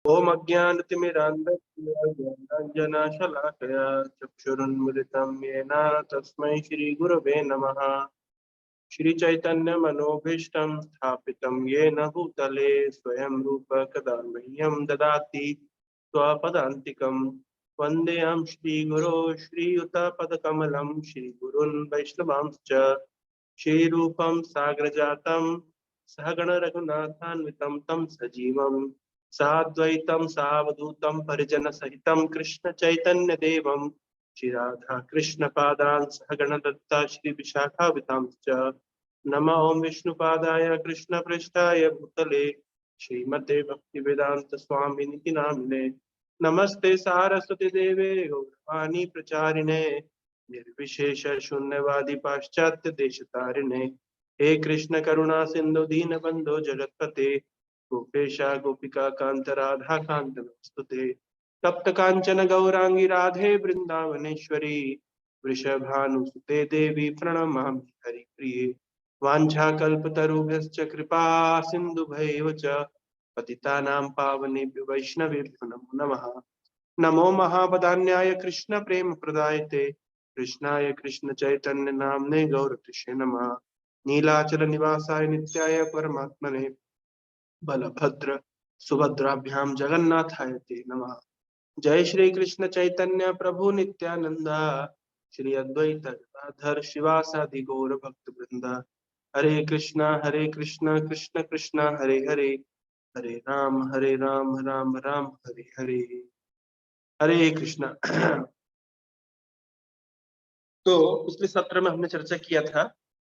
ओम अज्ञानतिमिरान्धस्य ज्ञानाञ्जनशलाकया चक्षुरुन्मिलितं येन तस्मै श्रीगुरवे नमः। श्रीचैतन्यमनोभीष्टं स्थापितं येन भूतले स्वयं रूप कदा मह्यं ददाति स्वपदान्तिकं। वन्देऽहं श्रीगुरो श्रीयुतपदकमलं श्रीगुरुन् वैष्णवांश्च श्रीरूपं साग्रजातं सहगण रघुनाथान्वितं तं सजीवं साद्वैतं सावधूतं परिजन सहितं कृष्ण चैतन्य देवं श्री राधा कृष्ण पादान् सहगण दत्ता श्री विशाखावितांश्च नमः ओं विष्णुपादाय कृष्ण पृष्ठाय भूतले श्रीमते भक्ति वेदांत स्वामिनिति नामिने नमस्ते सारस्वती देवे गौरवाणी प्रचारिणे निर्विशेष शून्यवादी पाश्चात्य देश तारिणे हे कृष्ण करुणा सिंधु दीन बंधो जगतपते गोपेशा गोपिका कांत राधा कांत नमस्तुते तप्त कांचन गौरांगी राधे वृंदावनेश्वरी वृषभानुसुते देवी प्रणमामि हरिप्रिये वाञ्छाकल्पतरुभ्यश्च कृपा सिन्धुभैव च पतितानां पावनेभ्यो वैष्णवेभ्यो नमो नमः। नमो महावदान्याय कृष्ण प्रेम प्रदायते कृष्णाय कृष्ण चैतन्य नामने गौरकृष्ण नमः। नीलाचल निवासाय नित्याय परमात्मने बलभद्र सुभद्राभ्यां जगन्नाथाय ते नमः। जय श्री कृष्ण चैतन्य प्रभु नित्यानंद श्री अद्वैत गदाधर शिवासादि गौर भक्त वृंद हरे कृष्णा कृष्ण कृष्ण हरे हरे हरे राम राम राम हरे हरे हरे कृष्णा। तो पिछले सत्र में हमने चर्चा किया था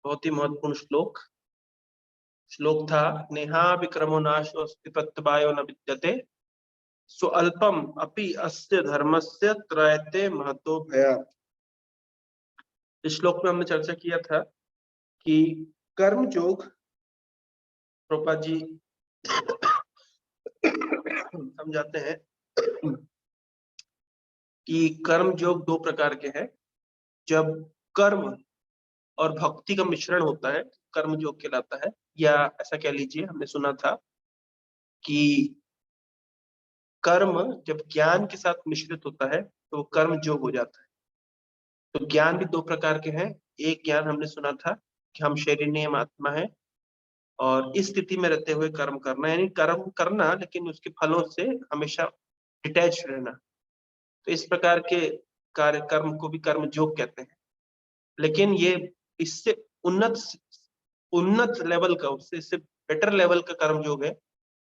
बहुत ही महत्वपूर्ण श्लोक था नेहा विक्रमो नाशो अस्ति प्रत्यवायो न विद्यते स्वल्पम अपि अस्य धर्मस्य त्रयते महतो भयात्। इस श्लोक में हमने चर्चा किया था कि कर्म योग प्रोपा जी समझाते हैं कि कर्म योग दो प्रकार के हैं। जब कर्म और भक्ति का मिश्रण होता है कर्म योग कहलाता है, या ऐसा कह लीजिए हमने सुना था कि कर्म जब ज्ञान के साथ मिश्रित होता है तो कर्म योग हो जाता है। तो ज्ञान भी दो प्रकार के हैं। एक ज्ञान हमने सुना था कि हम शरीर नियम आत्मा है और इस स्थिति में रहते हुए कर्म करना, यानी कर्म करना लेकिन उसके फलों से हमेशा डिटैच रहना। तो इस प्रकार के कार्य कर्म को भी कर्म योग कहते हैं। लेकिन ये इससे उन्नत उन्नत लेवल का, उससे इससे बेटर लेवल का कर्म योग है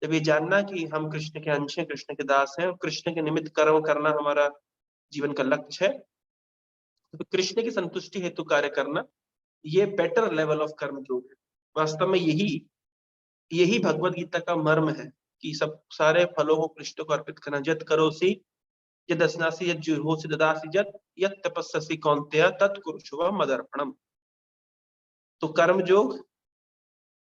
जब ये जानना कि हम कृष्ण के अंश हैं, कृष्ण के दास हैं और कृष्ण के निमित्त कर्म करना हमारा जीवन का लक्ष्य है। तो कृष्ण की संतुष्टि हेतु कार्य करना ये बेटर लेवल ऑफ कर्म योग है। वास्तव में यही यही भगवत गीता का मर्म है कि सब सारे फलों को कृष्ण को अर्पित करना। जत करोसि यद अस्नासि यद जुहोसि ददासि यत यत तपस्ससि कौन्तेय तत् कुरुष्व मदर्पणम। तो कर्म योग,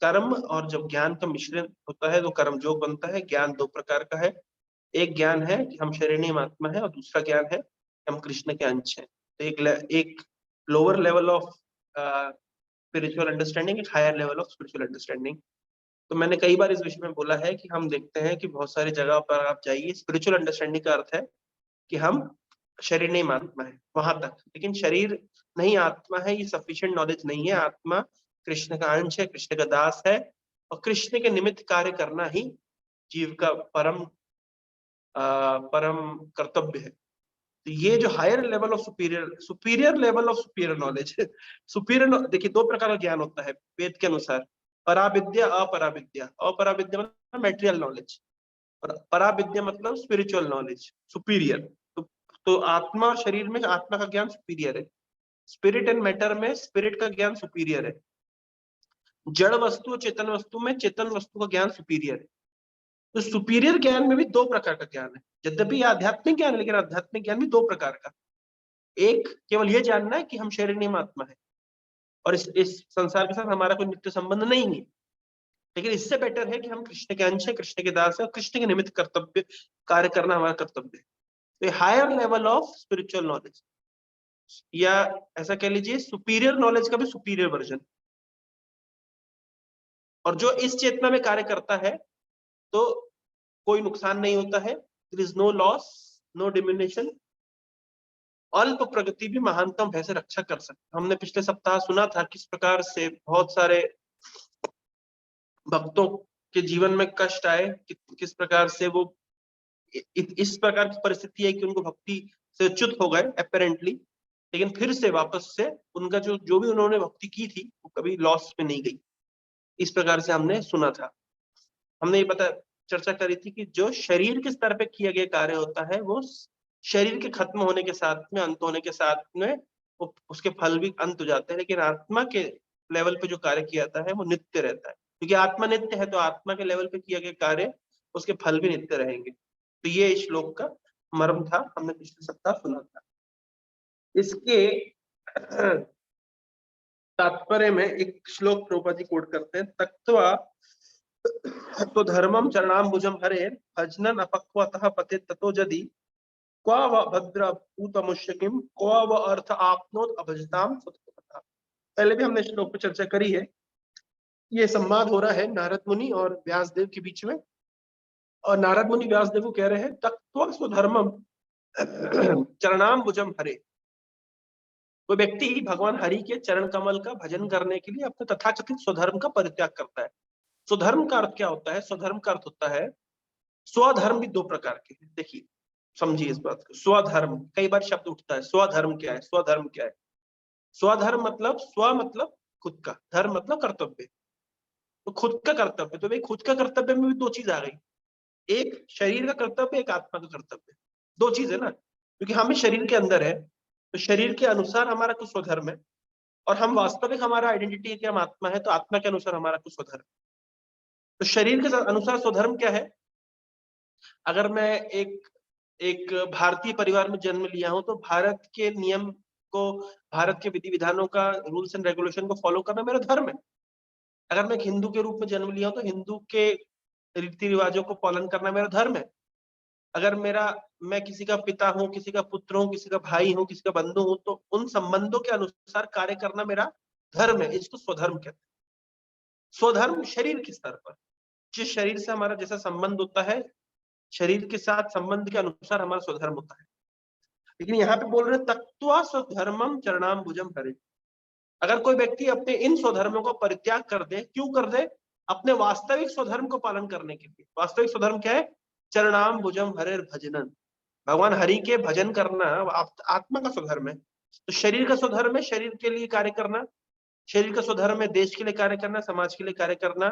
कर्म और जब ज्ञान का मिश्रण होता है तो कर्म योग बनता है। ज्ञान दो प्रकार का है, एक ज्ञान है कि हम शरीर आत्मा है और दूसरा ज्ञान है कि हम कृष्ण के अंश हैं। तो एक lower level of spiritual understanding, एक higher level of spiritual understanding. तो मैंने कई बार इस विषय में बोला है कि हम देखते हैं कि बहुत सारी जगह पर आप जाइए, स्पिरिचुअल अंडरस्टैंडिंग का अर्थ है कि हम शरीर नहीं आत्मा है वहां तक, लेकिन शरीर नहीं आत्मा है ये सफिशिएंट नॉलेज नहीं है। आत्मा कृष्ण का अंश है, कृष्ण का दास है और कृष्ण के निमित्त कार्य करना ही जीव का परम कर्तव्य है। तो ये जो higher level of superior level of superior knowledge है। सुपीरियर देखिए दो प्रकार का ज्ञान होता है वेद के अनुसार, पराविद्या अपराविद्या। अपराविद्या मतलब मेटेरियल नॉलेज और पराविद्या मतलब स्पिरिचुअल नॉलेज, सुपीरियर। तो आत्मा और शरीर में आत्मा का ज्ञान सुपीरियर है, स्पिरिट एंड मैटर में स्पिरिट का ज्ञान सुपीरियर है, जड़ वस्तु और चेतन वस्तु में चेतन वस्तु का ज्ञान सुपीरियर है। तो सुपीरियर ज्ञान में भी दो प्रकार का ज्ञान है। यद्यपि आध्यात्मिक ज्ञान है लेकिन आध्यात्मिक ज्ञान भी दो प्रकार का। एक केवल ये जानना है कि हम शरीर नहीं आत्मा है और इस संसार के साथ हमारा कोई नित्य संबंध नहीं है, लेकिन इससे बेटर है कि हम कृष्ण के अंश है, कृष्ण के दास है और कृष्ण के निमित्त कर्तव्य कार्य करना हमारा कर्तव्य है। तो higher level of spiritual knowledge, या ऐसा कह लीजिए सुपीरियर नॉलेज का भी सुपीरियर वर्जन। और जो इस चेतना में कार्य करता है तो कोई नुकसान नहीं होता है, there is no loss, no diminution, अल्प प्रगति भी महानतम भय से रक्षा कर सकते। हमने पिछले सप्ताह सुना था किस प्रकार से बहुत सारे भक्तों के जीवन में कष्ट आए, किस प्रकार से वो इस प्रकार की परिस्थिति है कि उनको भक्ति से च्युत हो गए अपेरेंटली, लेकिन फिर से वापस से उनका जो भी उन्होंने भक्ति की थी वो कभी लॉस में नहीं गई। इस प्रकार से हमने सुना था। हमने ये चर्चा करी थी कि जो शरीर के स्तर पे किया गया कार्य होता है वो शरीर के खत्म होने के साथ में, अंत होने के साथ में उसके फल भी अंत हो जाते हैं, लेकिन आत्मा के लेवल पे जो कार्य किया जाता है वो नित्य रहता है, क्योंकि आत्मा नित्य है तो आत्मा के लेवल पे किया गया कार्य उसके फल भी नित्य रहेंगे। तो ये इस श्लोक का मर्म था, हमने पिछले सप्ताह सुना था। इसके तात्पर्य में एक श्लोक प्रभुपाद जी कोट करते हैं, तक्त्वा तो धर्मम चरणाम्बुजम हरे भजनन अपक्वतः पते ततो जदि क्वा व भद्र पूतमुष्यकिम क्वा व अर्थ आपनोत अभजताम सुतपथा। पहले भी हमने श्लोक पर चर्चा करी है। ये संवाद हो रहा है नारद मुनि और व्यासदेव के बीच में, और नारद मुनि व्यासदेव को कह रहे हैं तत्व स्वधर्मम चरणाम्बुजम हरे। कोई व्यक्ति भगवान हरि के चरण कमल का भजन करने के लिए अपने तथाकथित स्वधर्म का परित्याग करता है। स्वधर्म का अर्थ क्या होता है? स्वधर्म का अर्थ होता है, स्वधर्म भी दो प्रकार के हैं। देखिए समझिए इस बात को। स्वधर्म, कई बार शब्द उठता है, स्वधर्म क्या है, स्वधर्म क्या है? स्वधर्म मतलब स्व मतलब खुद का, धर्म मतलब कर्तव्य। तो खुद का कर्तव्य, तो भाई खुद का कर्तव्य में भी दो चीज आ गई, एक शरीर का कर्तव्य, एक आत्मा का कर्तव्य। दो चीज है ना, क्योंकि हम शरीर के अंदर है तो शरीर के अनुसार हमारा कुछ स्वधर्म है, और हम वास्तविक हमारा आइडेंटिटी है कि हम आत्मा है तो आत्मा के अनुसार हमारा कुछ स्वधर्म। तो शरीर के अनुसार स्वधर्म क्या है? अगर मैं एक भारतीय परिवार में जन्म लिया हूं तो भारत के नियम को, भारत के विधि विधानों का, रूल्स एंड रेगुलेशन को फॉलो करना मेरा धर्म है। अगर मैं एक हिंदू के रूप में जन्म लिया हूं तो हिंदू के रीति रिवाजों को पालन करना मेरा धर्म है। अगर मैं किसी का पिता हूँ, किसी का पुत्र हूँ, किसी का भाई हूँ, किसी का बंधु हूँ, तो उन संबंधों के अनुसार कार्य करना मेरा धर्म है। इसको स्वधर्म कहते हैं। स्वधर्म शरीर के स्तर पर, जिस शरीर से हमारा जैसा संबंध होता है, शरीर के साथ संबंध के अनुसार हमारा स्वधर्म होता है। लेकिन यहाँ पे बोल रहे तत्वा स्वधर्मम चरणाम्बुजम हरे। अगर कोई व्यक्ति अपने इन स्वधर्मों को परित्याग कर दे, क्यों कर दे? अपने वास्तविक स्वधर्म को पालन करने के लिए। वास्तविक स्वधर्म क्या है? चरणाम्बुजम हरे भजनन, भगवान हरि के भजन करना आत्मा का स्वधर्म है। तो शरीर का स्वधर्म है शरीर के लिए कार्य करना, शरीर का स्वधर्म है देश के लिए कार्य करना, समाज के लिए कार्य करना,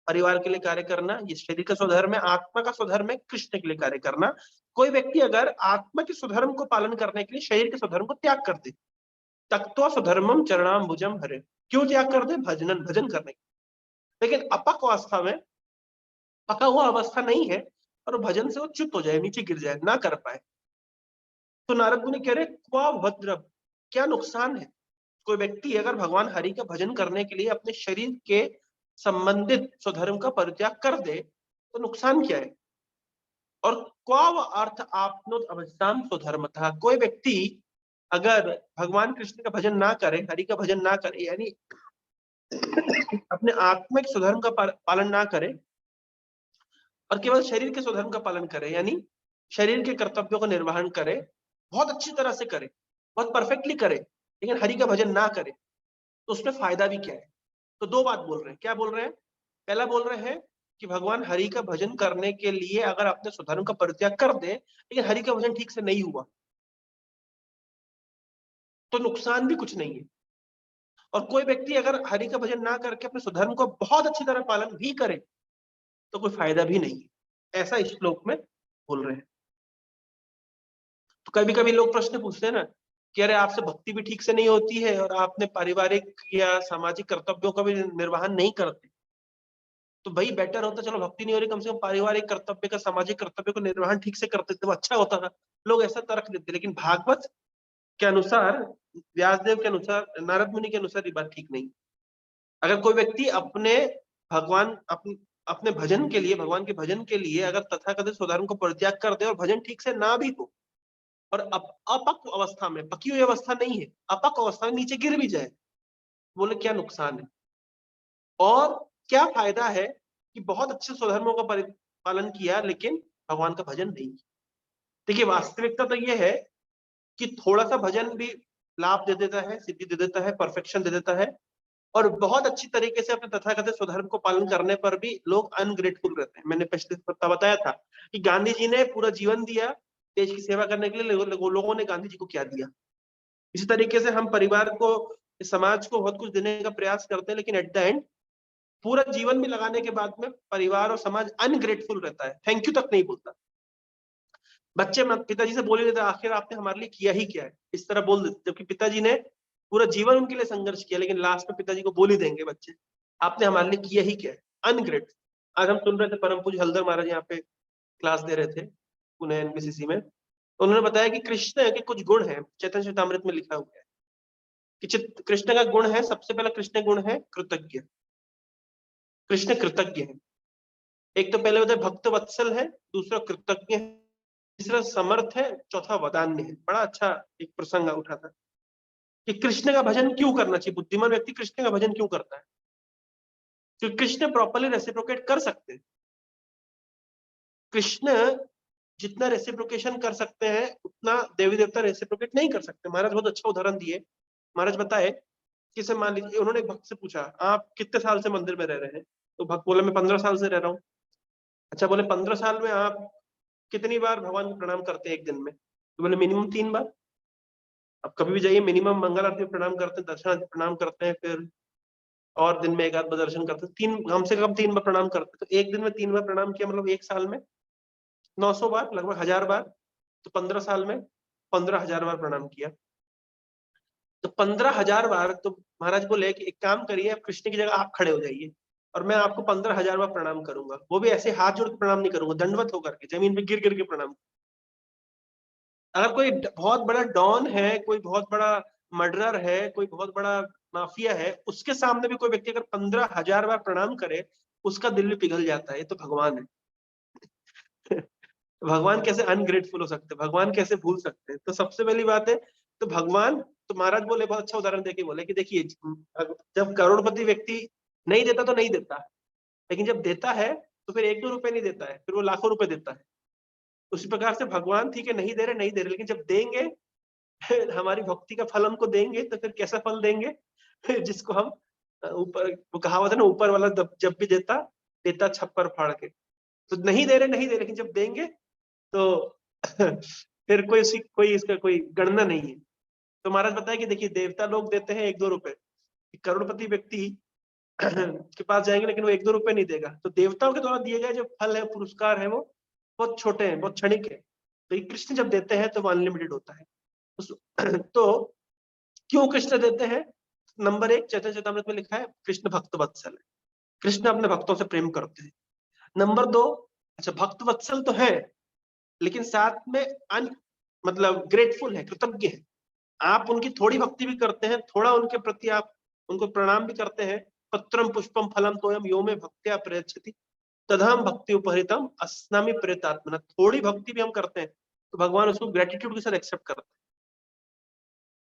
परिवार के लिए कार्य करना। ये शरीर का स्वधर्म है। आत्मा का स्वधर्म है कृष्ण के लिए कार्य करना। कोई व्यक्ति अगर आत्मा के स्वधर्म को पालन करने के लिए शरीर के स्वधर्म को त्याग कर दे, तक्त्वा स्वधर्मम चरणाम्बुजम हरे, क्यों त्याग कर दे? भजनन, भजन करने। लेकिन अपक अवस्था में, पका हुआ अवस्था नहीं है और भजन से वो च्युत हो जाए, नीचे गिर जाए, ना कर पाए, तो नारद मुनि कह रहे क्वा भद्र, क्या नुकसान है? कोई व्यक्ति अगर भगवान हरि का भजन करने के लिए अपने शरीर के संबंधित स्वधर्म का परित्याग कर दे तो नुकसान क्या है? और क्वाव अर्थ आपनोत अभजताम स्वधर्म था। कोई व्यक्ति अगर भगवान कृष्ण का भजन ना करे, हरि का भजन ना करे, यानी अपने आत्मिक स्वधर्म का पालन ना करे और केवल शरीर के स्वधर्म का पालन करे, यानी शरीर के कर्तव्यों का निर्वहन करे, बहुत अच्छी तरह से करे, बहुत परफेक्टली करे, लेकिन हरि का भजन ना करे, तो उसमें फायदा भी क्या है? तो दो बात बोल रहे हैं। क्या बोल रहे हैं? पहला बोल रहे हैं कि भगवान हरि का भजन करने के लिए अगर अपने स्वधर्म का परित्याग कर दे लेकिन हरि का भजन ठीक से नहीं हुआ तो नुकसान भी कुछ नहीं है। और कोई व्यक्ति अगर हरि का भजन ना करके अपने स्वधर्म को बहुत अच्छी तरह पालन भी करे तो कोई फायदा भी नहीं है। ऐसा इस श्लोक में बोल रहे हैं। तो कभी कभी लोग प्रश्न पूछते हैं ना कि अरे आपसे भक्ति भी ठीक से नहीं होती है और आपने पारिवारिक या सामाजिक कर्तव्यों का भी निर्वहन नहीं करते, तो भाई बेटर होता, चलो भक्ति नहीं हो रही, कम से कम पारिवारिक कर्तव्य का, सामाजिक कर्तव्य को निर्वहन ठीक से करते तो अच्छा होता था। लोग ऐसा तर्क देते, लेकिन भागवत के अनुसार, व्यासदेव के अनुसार, नारद मुनि के अनुसार ये बात ठीक नहीं। अगर कोई व्यक्ति अपने भगवान अपने भजन के लिए, भगवान के भजन के लिए अगर तथाकथित स्वधर्म को परित्याग कर दे और भजन ठीक से ना भी हो और अपक अवस्था में, पकी हुई अवस्था नहीं है, अपक अवस्था में नीचे गिर भी जाए, बोले क्या नुकसान है और क्या फायदा है कि बहुत अच्छे स्वधर्मों का पालन किया लेकिन भगवान का भजन नहीं किया। देखिए वास्तविकता तो ये है कि थोड़ा सा भजन भी लाभ दे देता है, सिद्धि दे देता है, परफेक्शन दे देता है, और बहुत अच्छी तरीके से अपने तथाकथित स्वधर्म को पालन करने पर भी लोग अनग्रेटफुल रहते हैं। मैंने पिछले सप्ताह बताया था कि गांधी जी ने पूरा जीवन दिया देश की सेवा करने के लिए, लोगों ने गांधी जी को क्या दिया। इसी तरीके से हम परिवार को, समाज को बहुत कुछ देने का प्रयास करते हैं, लेकिन एट द एंड पूरा जीवन भी लगाने के बाद में परिवार और समाज अनग्रेटफुल रहता है, थैंक यू तक नहीं बोलता। बच्चे पिताजी से बोल ही देते आखिर आपने हमारे लिए किया ही क्या है, इस तरह बोल देते, जबकि पिताजी ने पूरा जीवन उनके लिए संघर्ष किया, लेकिन लास्ट में पिताजी को बोल ही देंगे बच्चे आपने हमारे लिए किया ही क्या है, अनग्रेट। आज हम सुन रहे थे परम पूज्य हल्दर महाराज यहाँ पे क्लास दे रहे थे पुणे एनबीसीसी में, तो उन्होंने बताया कि कृष्ण के कुछ गुण है, चैतन्य चरितामृत में लिखा हुआ है कि कृष्ण का गुण है, सबसे पहला कृष्ण गुण है कृतज्ञ। कृष्ण कृतज्ञ है। एक तो पहले होता है भक्त वत्सल है, दूसरा कृतज्ञ है, तीसरा समर्थ है, चौथा वदान्य है। बड़ा अच्छा एक प्रसंग उठा था कि कृष्ण का भजन क्यों करना चाहिए, बुद्धिमान व्यक्ति कृष्ण का भजन क्यों करता है, क्योंकि कृष्ण प्रॉपरली रेसिप्रोकेट कर सकते हैं। कृष्ण जितना रेसिप्रोकेशन कर सकते हैं उतना देवी देवता रेसिप्रोकेट नहीं कर सकते। महाराज बहुत अच्छा उदाहरण दिए। महाराज बताए कि से मान लीजिए उन्होंने एक भक्त से पूछा आप कितने साल से मंदिर में रह रहे हैं, तो भक्त बोले मैं 15 साल से रह रहा हूँ। अच्छा, बोले 15 साल में आप कितनी बार भगवान को प्रणाम करते हैं एक दिन में, तो बोले मिनिमम 3 बार। अब कभी भी जाइए मिनिमम मंगल आरती में प्रणाम करते हैं, दर्शन आरती प्रणाम करते हैं, फिर और दिन में एक आध बार दर्शन करते हैं, तीन कम से कम 3 बार प्रणाम करते हैं। तो एक दिन में 3 बार प्रणाम किया मतलब एक साल में 900 बार, लगभग 1000 बार। तो 15 साल में 15,000 बार प्रणाम किया। तो 15,000 बार तो महाराज बोले कि एक काम करिए, आप कृष्ण की जगह आप खड़े हो जाइए और मैं आपको 15,000 बार प्रणाम करूंगा, वो भी ऐसे हाथ जोड़ के प्रणाम नहीं करूंगा, दंडवत होकर के जमीन पे गिर गिर के प्रणाम। अगर कोई बहुत बड़ा डॉन है, कोई बहुत बड़ा मर्डरर है, कोई बहुत बड़ा माफिया है, उसके सामने भी कोई व्यक्ति अगर 15,000 बार प्रणाम करे, उसका दिल भी पिघल जाता है। ये तो भगवान है। भगवान कैसे अनग्रेटफुल हो सकते हैं, भगवान कैसे भूल सकते हैं। तो सबसे पहली बात है, तो भगवान, तो महाराज बोले बहुत अच्छा उदाहरण देके बोले कि देखिए जब करोड़पति व्यक्ति नहीं देता तो नहीं देता, लेकिन जब देता है तो फिर 1-2 रुपए नहीं देता है, फिर वो लाखों रुपए देता है। उसी प्रकार से भगवान ठीक है नहीं दे रहे नहीं दे रहे, लेकिन जब देंगे हमारी भक्ति का फल हमको देंगे, तो फिर कैसा फल देंगे जिसको हम ऊपर, वो कहावत है ना, ऊपर वाला जब भी देता देता छप्पर फाड़ के। तो नहीं दे रहे नहीं दे रहे, लेकिन जब देंगे तो फिर कोई इसका कोई गणना नहीं है। तो महाराज बताया कि देखिए देवता लोग देते हैं 1-2 रुपए, करोड़पति व्यक्ति के पास जाएंगे लेकिन वो 1-2 रुपए नहीं देगा। तो देवताओं के द्वारा दिए गए जो फल है, पुरस्कार है, वो बहुत छोटे हैं, बहुत क्षणिक है। तो ये कृष्ण जब देते हैं तो वो अनलिमिटेड होता है। तो क्यों कृष्ण देते हैं? नंबर 1 चैतन्य चरितामृत में लिखा है कृष्ण भक्त वत्सल है, कृष्ण अपने भक्तों से प्रेम करते हैं। नंबर 2, अच्छा भक्त वत्सल तो है, लेकिन साथ में मतलब ग्रेटफुल है, कृतज्ञ है। आप उनकी थोड़ी भक्ति भी करते हैं, थोड़ा उनके प्रति आप उनको प्रणाम भी करते हैं। पत्रम पुष्पम फलम तोयम यो में भक्त्या प्रयच्छति तदहम भक्ति उपहरितम अस्नामि प्रेतात्मना। थोड़ी भक्ति भी हम करते हैं तो भगवान उसको ग्रेटिट्यूड के साथ एक्सेप्ट करते हैं।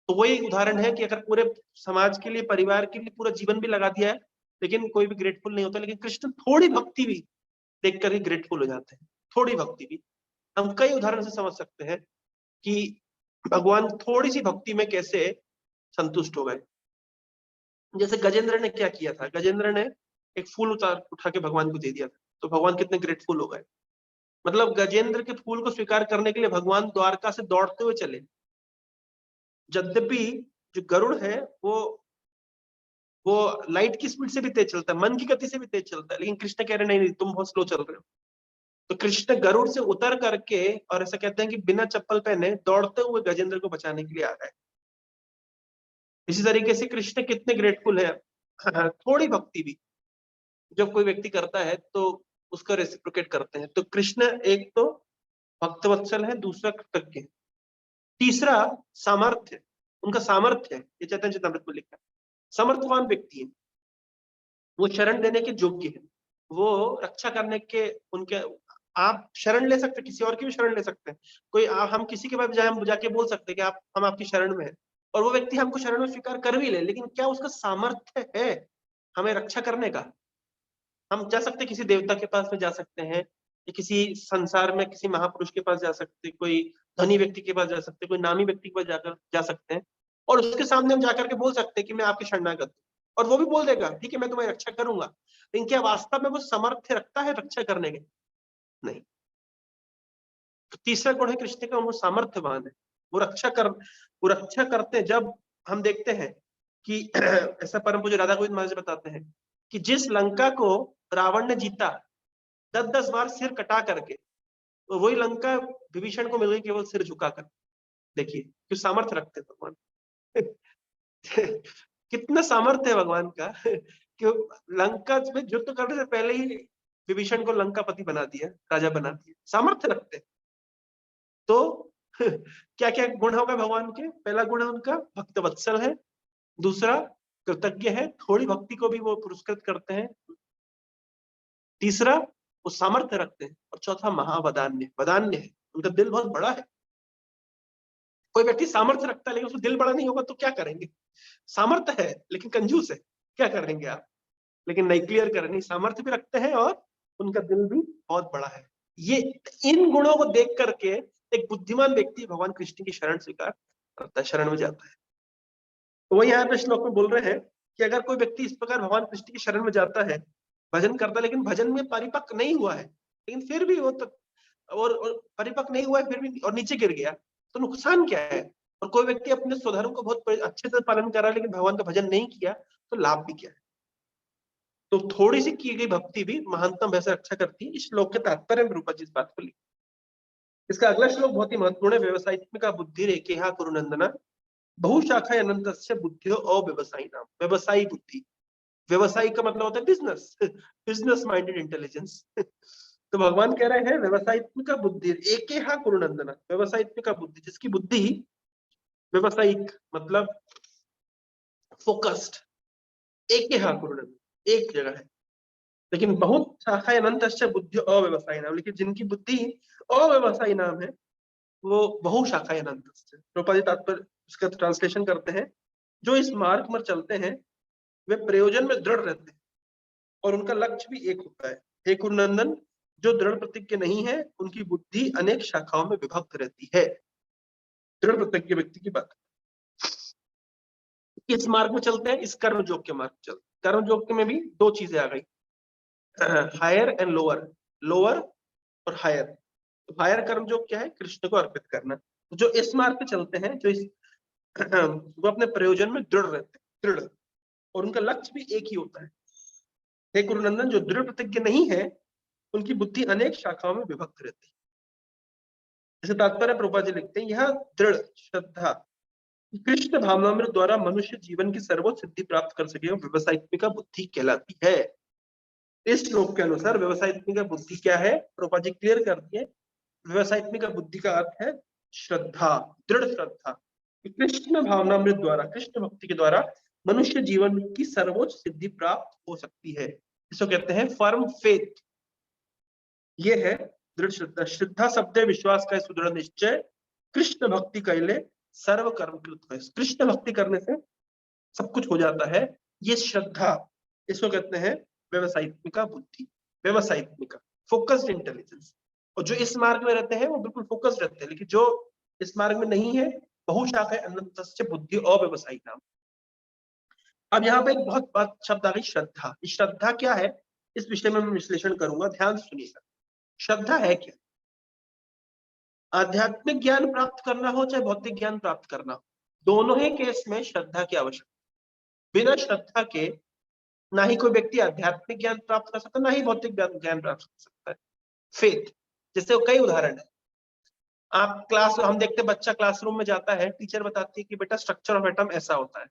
तो वही उदाहरण है कि अगर पूरे समाज के लिए, परिवार के लिए पूरा जीवन भी लगा दिया है, लेकिन कोई भी ग्रेटफुल नहीं होता, लेकिन कृष्ण थोड़ी भक्ति भी देखकर ही ग्रेटफुल हो जाते हैं। थोड़ी भक्ति भी हम कई उदाहरण से समझ सकते हैं कि भगवान थोड़ी सी भक्ति में कैसे संतुष्ट हो गए। जैसे गजेंद्र ने क्या किया था, गजेंद्र ने एक फूल उठा के भगवान को दे दिया था, तो भगवान कितने ग्रेटफुल हो गए। मतलब गजेंद्र के फूल को स्वीकार करने के लिए भगवान द्वारका से दौड़ते हुए चले। यद्यपि जो गरुड़ है वो लाइट की स्पीड से भी तेज चलता है, मन की गति से भी तेज चलता है, लेकिन कृष्ण कह रहे नहीं नहीं तुम बहुत स्लो चल रहे हो। तो कृष्ण गरुड़ से उतर करके, और ऐसा कहते हैं कि बिना चप्पल पहने दौड़ते हुए गजेंद्र को बचाने के लिए आ गए। इसी तरीके से कृष्ण कितने ग्रेटफुल है। थोड़ी भक्ति भी जब कोई व्यक्ति करता है तो उसका रेसिप्रोकेट करते हैं। तो कृष्ण एक तो भक्तवत्सल है, दूसरा कृतज्ञ है, तीसरा सामर्थ्य, उनका सामर्थ्य है। ये चैतन्य चरितामृत में लिखा है, समर्थवान व्यक्ति है, वो शरण देने के योग्य है, वो रक्षा करने के उनके, आप शरण ले सकते, किसी और की भी शरण ले सकते हैं। कोई हम किसी के पास जाके बोल सकते हैं कि आप हम आपकी शरण में हैं, और वो व्यक्ति हमको शरण में स्वीकार कर भी ले, लेकिन क्या उसका सामर्थ्य है हमें रक्षा करने का? हम जा सकते हैं किसी देवता के पास में जा सकते हैं, या किसी संसार में किसी महापुरुष के पास जा सकते, कोई धनी व्यक्ति के पास जा सकते, कोई नामी व्यक्ति के पास जाकर जा सकते हैं और उसके सामने हम जाकर के बोल सकते हैं कि मैं आपके शरणागत हूं, और वो भी बोल देगा ठीक है मैं तुम्हारी रक्षा करूंगा। लेकिन क्या वास्तव में वो सामर्थ्य रखता है रक्षा करने के? नहीं। तो तीसरा गुण है कृष्ण का, वो सामर्थ्यवान है, वो रक्षा करते हैं। जब हम देखते हैं कि ऐसा परम पूज्य राधा गोविंद महाराज बताते हैं कि जिस लंका को रावण ने जीता 10-10 बार सिर कटा करके, तो वही लंका विभीषण को मिल गई केवल सिर झुकाकर। देखिए क्यों सामर्थ्य रखते हैं भगवान। कितना सामर्थ्य है भगवान का कि लंका में युद्ध करने से पहले ही विभीषण को लंकापति बना दिया, राजा बना दिया, सामर्थ्य रखते हैं। तो क्या क्या गुण होगा भगवान के? पहला गुण है उनका भक्त वत्सल है, दूसरा कृतज्ञ है, थोड़ी भक्ति को भी वो पुरस्कृत करते हैं, तीसरा वो सामर्थ्य रखते हैं, और चौथा महावदान्य, वदान्य है, उनका दिल बहुत बड़ा है। कोई व्यक्ति सामर्थ्य रखता है लेकिन उसका दिल बड़ा नहीं होगा तो क्या करेंगे? सामर्थ्य है लेकिन कंजूस है, क्या करेंगे आप? लेकिन नहीं, क्लियर कर, नहीं सामर्थ्य भी रखते हैं और उनका दिल भी बहुत बड़ा है। ये इन गुणों को देख करके एक बुद्धिमान व्यक्ति भगवान कृष्ण की शरण स्वीकार करता है, शरण में जाता है। तो वही यहाँ पे श्लोक में बोल रहे हैं कि अगर कोई व्यक्ति इस प्रकार भगवान कृष्ण की शरण में जाता है, भजन करता है, लेकिन भजन में परिपक्व नहीं हुआ है, लेकिन फिर भी वो और परिपक्व नहीं हुआ है फिर भी, और नीचे गिर गया, तो नुकसान क्या है? और कोई व्यक्ति अपने स्वधर्म को बहुत अच्छे से पालन कर रहा है लेकिन भगवान का भजन नहीं किया, तो लाभ भी क्या है? तो थोड़ी सी की गई भक्ति भी महानतम वैसे रक्षा करती है। इस श्लोक के तात्पर्य में रूपा जी इस बात को लिखी। इसका अगला श्लोक बहुत ही महत्वपूर्ण है। व्यवसायित्मिका बुद्धि रेखेहा कुरुनंदना बहुशाखा अनंत बुद्धियो अव्यवसायी नाम। व्यवसायी बुद्धि, व्यवसायी का मतलब होता है बिजनेस, बिजनेस माइंडेड इंटेलिजेंस। तो भगवान कह रहे हैं व्यवसायित्मिका बुद्धि एकेहा कुरुनंदना, व्यवसायित्मिका बुद्धि, जिसकी बुद्धि व्यवसायिक मतलब फोकस्ड, एकेहा कुरुनंदन, एक जगह है, लेकिन बहुत शाखा अनंत बुद्धि अव्यवसायी नाम, लेकिन जिनकी बुद्धि अव्यवसायी नाम है वो बहुशाखा अनंत। द्रौपदी तात्पर्य उसका ट्रांसलेशन करते हैं, जो इस मार्ग पर चलते हैं वे प्रयोजन में दृढ़ रहते हैं और उनका लक्ष्य भी एक होता है। हे कुरुनंदन, जो दृढ़ प्रतिज्ञ नहीं है उनकी बुद्धि अनेक शाखाओं में विभक्त रहती है। दृढ़ प्रतिज्ञ व्यक्ति की बात, इस मार्ग में चलते हैं, इस कर्म योग के मार्ग में चलते हैं। कर्म योग में भी दो चीजें आ गई, हायर एंड लोअर, लोअर और हायर। तो हायर कर्म योग क्या है? कृष्ण को अर्पित करना। तो जो इस मार्ग पे चलते हैं, जो इस वो अपने प्रयोजन में दृढ़ रहते हैं, दृढ़, और उनका लक्ष्य भी एक ही होता है। हे कुरुनंदन, जो दृढ़ प्रतिज्ञ नहीं है उनकी बुद्धि अनेक शाखाओं में विभक्त रहती है। जैसे तात्पर्य प्रभुपाद जी लिखते हैं, यह दृढ़ श्रद्धा कृष्ण भावनामृत द्वारा मनुष्य जीवन की सर्वोच्च सिद्धि प्राप्त कर सके व्यवसायित्मिका बुद्धि कहलाती है। इस श्लोक के अनुसार व्यवसायित्मिका बुद्धि क्या है? प्रभुपाद जी क्लियर कर दिए। व्यवसायित्मिका बुद्धि का अर्थ है श्रद्धा, दृढ़ श्रद्धा। कृष्ण भावनामृत द्वारा, कृष्ण भक्ति के द्वारा मनुष्य जीवन की सर्वोच्च सिद्धि प्राप्त हो सकती है। इसको कहते हैं फर्म फेथ। ये है दृढ़ श्रद्धा। श्रद्धा शब्द विश्वास का सुदृढ़ निश्चय, कृष्ण भक्ति कैले सर्व कर्म कृत है। कृष्ण भक्ति करने से सब कुछ हो जाता है, ये श्रद्धा, इसको कहते हैं व्यवसायित्मिका बुद्धि, व्यवसायित्मिका फोकस्ड इंटेलिजेंस। और जो इस मार्ग में रहते हैं वो बिल्कुल फोकस्ड रहते हैं, लेकिन जो इस मार्ग में नहीं है, बहुशाखा अनंतस्य बुद्धि अव्यवसायी नाम। अब यहाँ पे एक बहुत बात शब्द आ गई श्रद्धा। श्रद्धा क्या है, इस विषय में मैं विश्लेषण करूंगा, ध्यान से सुनिएगा। श्रद्धा है क्या? आध्यात्मिक ज्ञान प्राप्त करना हो चाहे भौतिक ज्ञान प्राप्त करना हो, दोनों ही केस में श्रद्धा की आवश्यकता। बिना श्रद्धा के ना ही कोई व्यक्ति आध्यात्मिक ज्ञान प्राप्त कर सकता, ना ही भौतिक ज्ञान प्राप्त कर सकता है। फेथ, जैसे कई उदाहरण है। आप हम देखते हैं बच्चा क्लासरूम में जाता है, टीचर बताती है कि बेटा स्ट्रक्चर ऑफ एटम ऐसा होता है,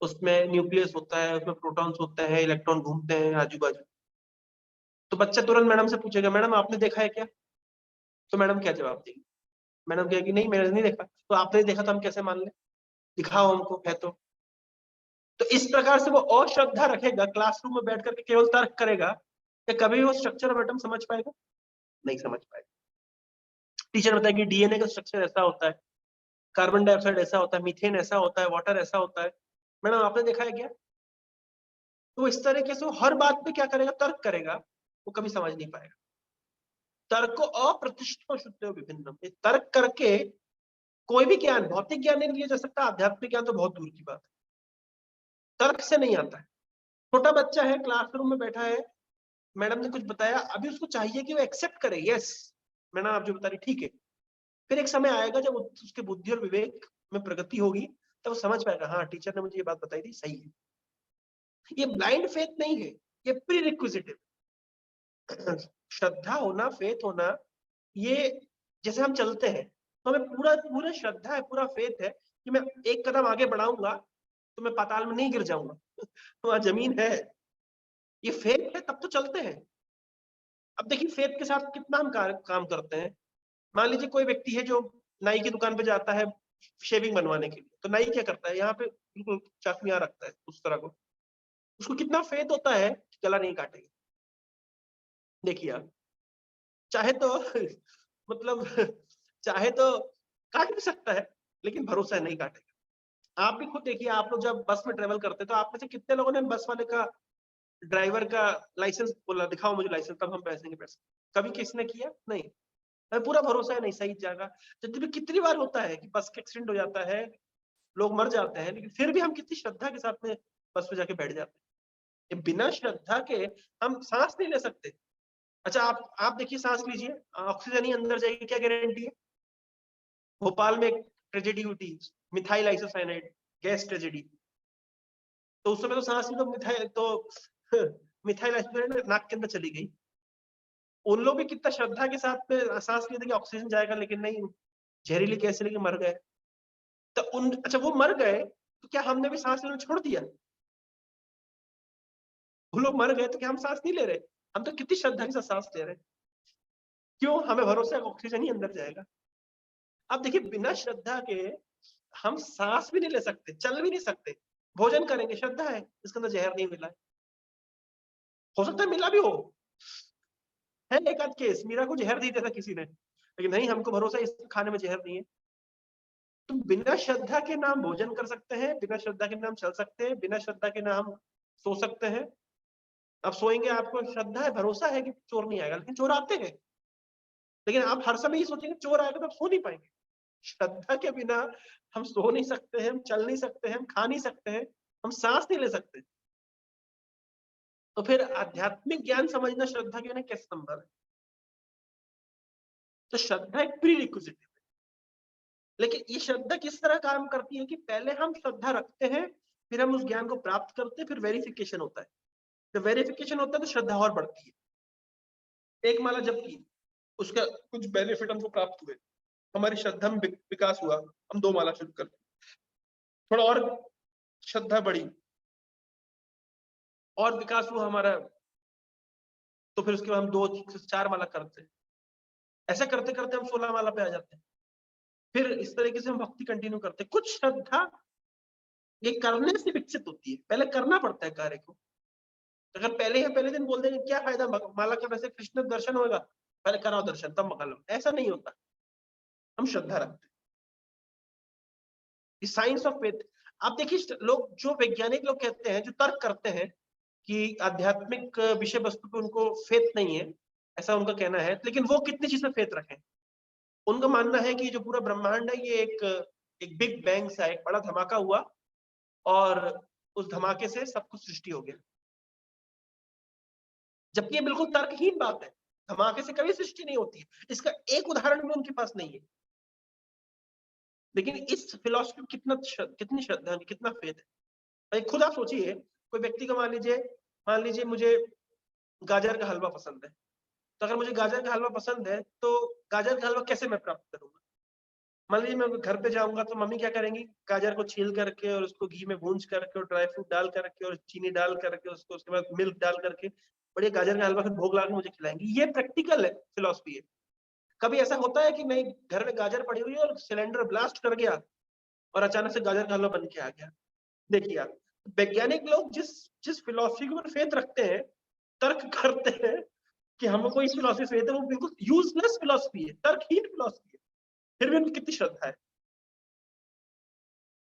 उसमें न्यूक्लियस होता है, उसमें प्रोटॉन्स होते हैं, इलेक्ट्रॉन घूमते हैं आजू बाजू। तो बच्चा तुरंत मैडम से पूछेगा, मैडम आपने देखा है क्या? तो मैडम क्या जवाब देगी? मैडम कहेगी नहीं मैंने नहीं देखा। तो आपने देखा तो हम कैसे मान ले? दिखाओ हमको है तो इस प्रकार से वो और श्रद्धा रखेगा, क्लासरूम में बैठ करके केवल तर्क करेगा, कि कभी वो स्ट्रक्चर ऑफ एटम समझ पाएगा? नहीं समझ पाएगा। टीचर बताएगी डीएनए का स्ट्रक्चर ऐसा होता है, कार्बन डाइऑक्साइड ऐसा होता है, मीथेन ऐसा होता है, वाटर ऐसा होता है, मैडम आपने देखा है क्या? तो इस तरीके से वो हर बात पे क्या करेगा? तर्क करेगा, वो कभी समझ नहीं पाएगा। तर्क अप्रतिष्ठो शुद्धो विभिन्नम। तर्क करके कोई भी ज्ञान, भौतिक ज्ञान नहीं लिया जा सकता, आध्यात्मिक ज्ञान तो बहुत दूर की बात है, तर्क से नहीं आता है। छोटा बच्चा है, क्लासरूम में बैठा है, मैडम ने कुछ बताया, अभी उसको चाहिए कि वो एक्सेप्ट करे, यस मैडम आप जो बता रही ठीक है। फिर एक समय आएगा जब उसके बुद्धि और विवेक में प्रगति होगी, तब वो समझ पाएगा, हाँ टीचर ने मुझे ये बात बताई थी, सही है। ये ब्लाइंड फेथ नहीं है, ये प्री रिक्विजिट है। श्रद्धा होना, फेथ होना, ये जैसे हम चलते हैं तो हमें पूरा पूरा श्रद्धा है, पूरा फेथ है कि मैं एक कदम आगे बढ़ाऊंगा तो मैं पाताल में नहीं गिर जाऊंगा। तो वहां जमीन है, ये फेथ है, तब तो चलते हैं। अब देखिए फेथ के साथ कितना हम काम करते हैं। मान लीजिए कोई व्यक्ति है जो नाई की दुकान पे जाता है शेविंग बनवाने के लिए, तो नाई क्या करता है, यहाँ पे बिल्कुल चाकू यहाँ रखता है उस तरह को, उसको कितना फेथ होता है कि गला नहीं काटेगा। देखिए आप चाहे तो मतलब चाहे तो काट भी सकता है, लेकिन भरोसा है नहीं काटेगा। आप भी खुद देखिए, आप लोग जब बस में ट्रेवल करते हैं तो आप में से कितने लोगों ने बस वाले का, ड्राइवर का लाइसेंस बोला, दिखाओ मुझे लाइसेंस तब हम बैठेंगे पैसे, कभी किसने किया नहीं। हमें पूरा भरोसा है नहीं सही जाएगा। जब भी कितनी बार होता है कि बस का एक्सीडेंट हो जाता है, लोग मर जाते हैं, लेकिन फिर भी हम कितनी श्रद्धा के साथ में बस पे जाके बैठ जाते हैं। बिना श्रद्धा के हम सांस नहीं ले सकते। अच्छा आप देखिए, सांस लीजिए, ऑक्सीजन ही अंदर जाएगी, क्या गारंटी है। भोपाल में एक ट्रेजेडी हुई थी, मिथाइल आइसोसाइनाइड गैस ट्रेजेडी। तो उस समय तो सांस में तो मिथाइल आइसोसाइनाइड नाक के अंदर चली गई। उन लोग भी कितना श्रद्धा के साथ में सांस लिए थे कि ऑक्सीजन जाएगा, लेकिन नहीं, जहरीली गैस लेके मर गए। तो अच्छा वो मर गए तो क्या हमने भी सांस लेना छोड़ दिया। वो लोग मर गए तो क्या हम सांस नहीं ले रहे। हम तो कितनी श्रद्धा के साथ सांस ले रहे हैं। क्यों, हमें भरोसा है ऑक्सीजन ही अंदर जाएगा। अब देखिए बिना श्रद्धा के हम सांस भी नहीं ले सकते, चल भी नहीं सकते। भोजन करेंगे, श्रद्धा है इसके अंदर जहर नहीं मिला है, हो सकता है मिला भी है एक आध केस, मीरा को जहर नहीं दिया था किसी ने, लेकिन नहीं हमको भरोसा है इस खाने में जहर नहीं है। तो बिना श्रद्धा के ना हम भोजन कर सकते हैं, बिना श्रद्धा के ना हम चल सकते हैं, बिना श्रद्धा के ना हम सो सकते हैं। अब सोएंगे, आपको श्रद्धा है, भरोसा है कि चोर नहीं आएगा, लेकिन चोर आते हैं। लेकिन आप हर समय ये सोचेंगे चोर आएगा तो आप सो नहीं पाएंगे। श्रद्धा के बिना हम सो नहीं सकते हैं, हम चल नहीं सकते हैं, हम खा नहीं सकते हैं, हम सांस नहीं ले सकते। तो फिर आध्यात्मिक ज्ञान समझना श्रद्धा के बिना कैसे संभव है। तो श्रद्धा एक प्री रिक्विजिट है। लेकिन ये श्रद्धा किस तरह काम करती है कि पहले हम श्रद्धा रखते हैं, फिर हम उस ज्ञान को प्राप्त करते हैं, फिर वेरिफिकेशन होता है। जब वेरिफिकेशन होता है तो श्रद्धा और बढ़ती है। एक माला जब की, उसका कुछ बेनिफिट हमको प्राप्त हुए, हमारी श्रद्धा में विकास हुआ, हम 2 माला शुरू कर, थोड़ा और श्रद्धा बढ़ी और विकास हुआ हमारा, तो फिर उसके बाद हम 2 से 4 माला करते हैं। ऐसा करते करते हम 16 माला पे आ जाते हैं। फिर इस तरीके से हम भक्ति कंटिन्यू करते हैं। कुछ श्रद्धा ये करने से विकसित होती है, पहले करना पड़ता है कार्य को। अगर पहले दिन बोल देंगे क्या फायदा माला करने से, कृष्ण दर्शन होगा, पहले कराओ दर्शन तब माला लो, ऐसा नहीं होता। हम श्रद्धा रखते हैं, साइंस ऑफ फेथ। आप देखिए लोग, जो वैज्ञानिक लोग कहते हैं, जो तर्क करते हैं कि आध्यात्मिक विषय वस्तु पे उनको फेथ नहीं है, ऐसा उनका कहना है, लेकिन वो कितनी चीज में फेथ रखें। उनका मानना है कि जो पूरा ब्रह्मांड है ये एक बिग बैंग सा, एक बड़ा धमाका हुआ और उस धमाके से सब कुछ सृष्टि हो गया। जबकि ये बिल्कुल तर्कहीन बात है, धमाके से कभी सृष्टि नहीं होती है। इसका एक उदाहरण भी उनके पास नहीं है। लेकिन इस फिलॉसफी में कितनी श्रद्धा, कितना फेथ है। खुद आप सोचिए, कोई व्यक्ति का मान लीजिए मुझे गाजर का हलवा पसंद है, तो अगर मुझे गाजर का हलवा पसंद है तो गाजर का हलवा कैसे मैं प्राप्त करूंगा। मान लीजिए मैं घर पे जाऊंगा तो मम्मी क्या करेंगी, गाजर को छील करके और उसको घी में भूंज करके और ड्राई फ्रूट डाल करके और चीनी डाल करके उसको, उसके बाद मिल्क डाल करके बढ़िया गाजर का हलवा फिर भोग लगा के मुझे खिलाएंगी। ये प्रैक्टिकल है, फिलॉसफी है। कभी ऐसा होता है कि नहीं, घर में गाजर पड़ी हुई है और सिलेंडर ब्लास्ट कर गया और अचानक से गाजर का हलवा बन के आ गया। देखिए आप, वैज्ञानिक लोग जिस जिस फिलॉसफी के ऊपर फेथ रखते हैं, तर्क करते हैं कि हमको इस फिलॉसफी फेथ है, वो बिल्कुल यूजलेस फिलॉसफी है, तर्कहीन फिलॉसफी है, फिर भी उनकी कितनी श्रद्धा है।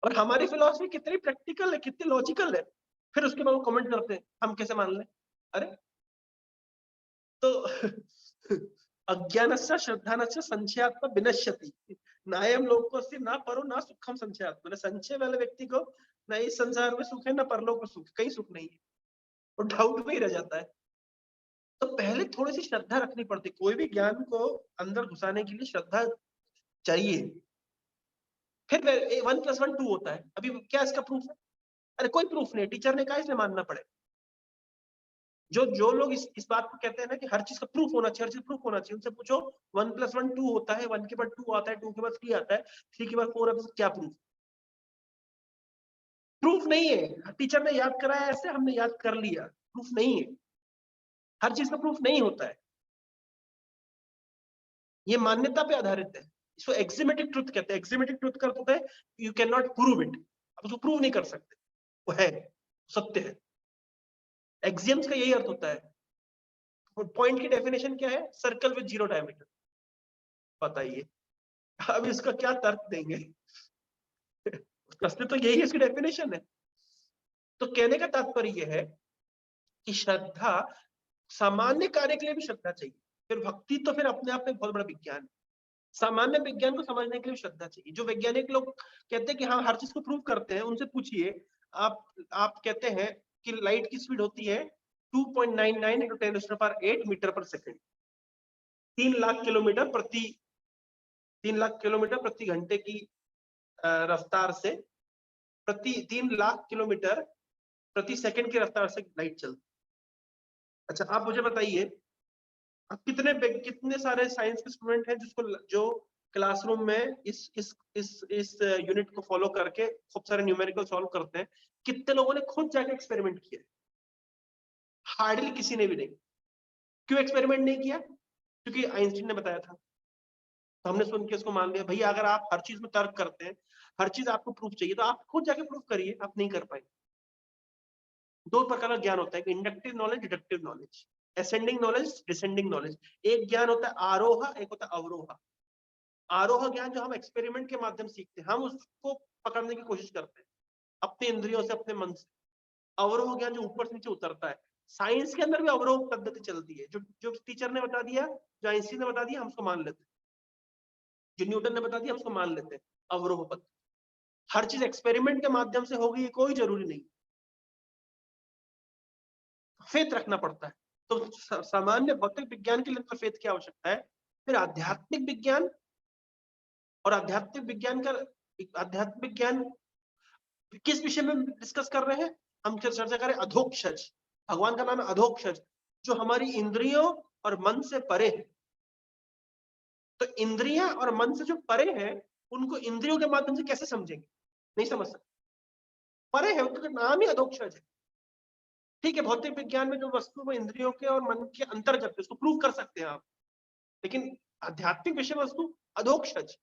और हमारी फिलॉसफी कितनी प्रैक्टिकल है, कितनी लॉजिकल है, फिर उसके बाद वो कमेंट करते हैं हम कैसे मान लें। अरे तो अज्ञानस्य श्रद्धानस्य संशयात्मा विनश्यति नायम लोकस्य न परो न सुखम संशयात्मा। न संशय वाले व्यक्ति को न इस संसार में सुख है न परलोक में सुख, कहीं सुख नहीं है, वो डाउट में ही रह जाता है। तो पहले थोड़ी सी श्रद्धा रखनी पड़ती, कोई भी ज्ञान को अंदर घुसाने के लिए श्रद्धा चाहिए। फिर 1+1 2 होता है। अभी क्या इसका प्रूफ है? अरे कोई प्रूफ नहीं, टीचर ने कहा इसलिए मानना पड़े। जो लोग इस बात को कहते हैं ना कि हर चीज का प्रूफ होना चाहिए, हर चीज प्रूफ होना चाहिए, उनसे पूछो 1+1 2 होता है, 1 के बाद 2 आता है, 2 के बाद 3 आता है, 3 के बाद 4 आता है, क्या प्रूफ? प्रूफ नहीं है। टीचर ने याद कराया ऐसे, हमने याद कर लिया, प्रूफ नहीं है। हर चीज का प्रूफ नहीं होता है, ये मान्यता पे आधारित है। इसको एक्सिमेटिक ट्रुथ कहते हैं। एक्सिमेटिक ट्रुथ का अर्थ होता है you can not prove it, आप उसको प्रूव नहीं कर सकते, वो है, सत्य है। एक्सियम्स का यही अर्थ होता है। पॉइंट की डेफिनेशन क्या है? Circle with 0 diameter. बताइए अब इसका क्या तर्क देंगे? तो यही इसकी डेफिनेशन है। तो कहने का तात्पर्य यह है कि श्रद्धा, सामान्य कार्य के लिए भी श्रद्धा चाहिए। फिर भक्ति तो फिर अपने आप में बहुत बड़ा विज्ञान है। सामान्य विज्ञान को समझने के लिए श्रद्धा चाहिए। जो वैज्ञानिक लोग कहते हैं कि हाँ हर चीज को प्रूव करते हैं, उनसे पूछिए, आप कहते हैं कि लाइट की स्पीड होती है 2.99 × 10⁸ मीटर पर सेकंड। 3 लाख किलोमीटर प्रति घंटे की रफ्तार से, प्रति 3 लाख किलोमीटर प्रति सेकंड की रफ्तार से लाइट चलती। अच्छा आप मुझे बताइए, अब कितने सारे साइंस के स्टूडेंट हैं जो क्लासरूम में इस यूनिट को फॉलो करके खूब सारे न्यूमेरिकल सॉल्व करते हैं? कितने लोगों ने खुद जाके एक्सपेरिमेंट किया? हार्डली किसी ने भी नहीं। क्यों एक्सपेरिमेंट नहीं किया? क्योंकि आइंस्टीन ने बताया था, तो हमने सुन के उसको मान लिया। भैया अगर आप हर चीज में तर्क करते हैं, हर चीज आपको प्रूफ चाहिए, तो आप खुद जाके प्रूफ करिए। आप नहीं कर पाएंगे। 2 प्रकार का ज्ञान होता है, inductive knowledge, deductive knowledge, ascending knowledge, descending knowledge. एक ज्ञान होता है आरोह, एक होता है अवरोह। आरोह ज्ञान जो हम एक्सपेरिमेंट के माध्यम सीखते हैं, हम उसको पकड़ने की कोशिश करते हैं अपने इंद्रियों से, अपने मन से। अवरोह ज्ञान जो ऊपर से नीचे उतरता है। साइंस के अंदर भी अवरोह पद्धति चलती है। जो टीचर ने बता दिया, जो आइंस्टीन ने बता दिया, हम उसको मान लेते हैं। जो न्यूटन ने बता दिया, हम उसको मान लेते हैं। अवरोह पद्धति। हर चीज एक्सपेरिमेंट के माध्यम से होगी, कोई जरूरी नहीं। फेथ रखना पड़ता है। तो सामान्य भौतिक विज्ञान के लिए तो फेथ की आवश्यकता है। फिर आध्यात्मिक विज्ञान, और आध्यात्मिक विज्ञान किस विषय में डिस्कस कर रहे हैं? हम चर्चा करें अधोक्षज। भगवान का नाम है अधोक्षज, जो हमारी इंद्रियों और मन से परे है। तो इंद्रियां और मन से जो परे हैं, उनको इंद्रियों के माध्यम से कैसे समझेंगे? नहीं समझ सकते, परे है, उनका नाम ही अधोक्षज है। ठीक है, भौतिक विज्ञान में जो वस्तु वो इंद्रियों के और मन के अंतर्गत है, उसको प्रूव कर सकते हैं आप। लेकिन आध्यात्मिक विषय वस्तु अधोक्षज,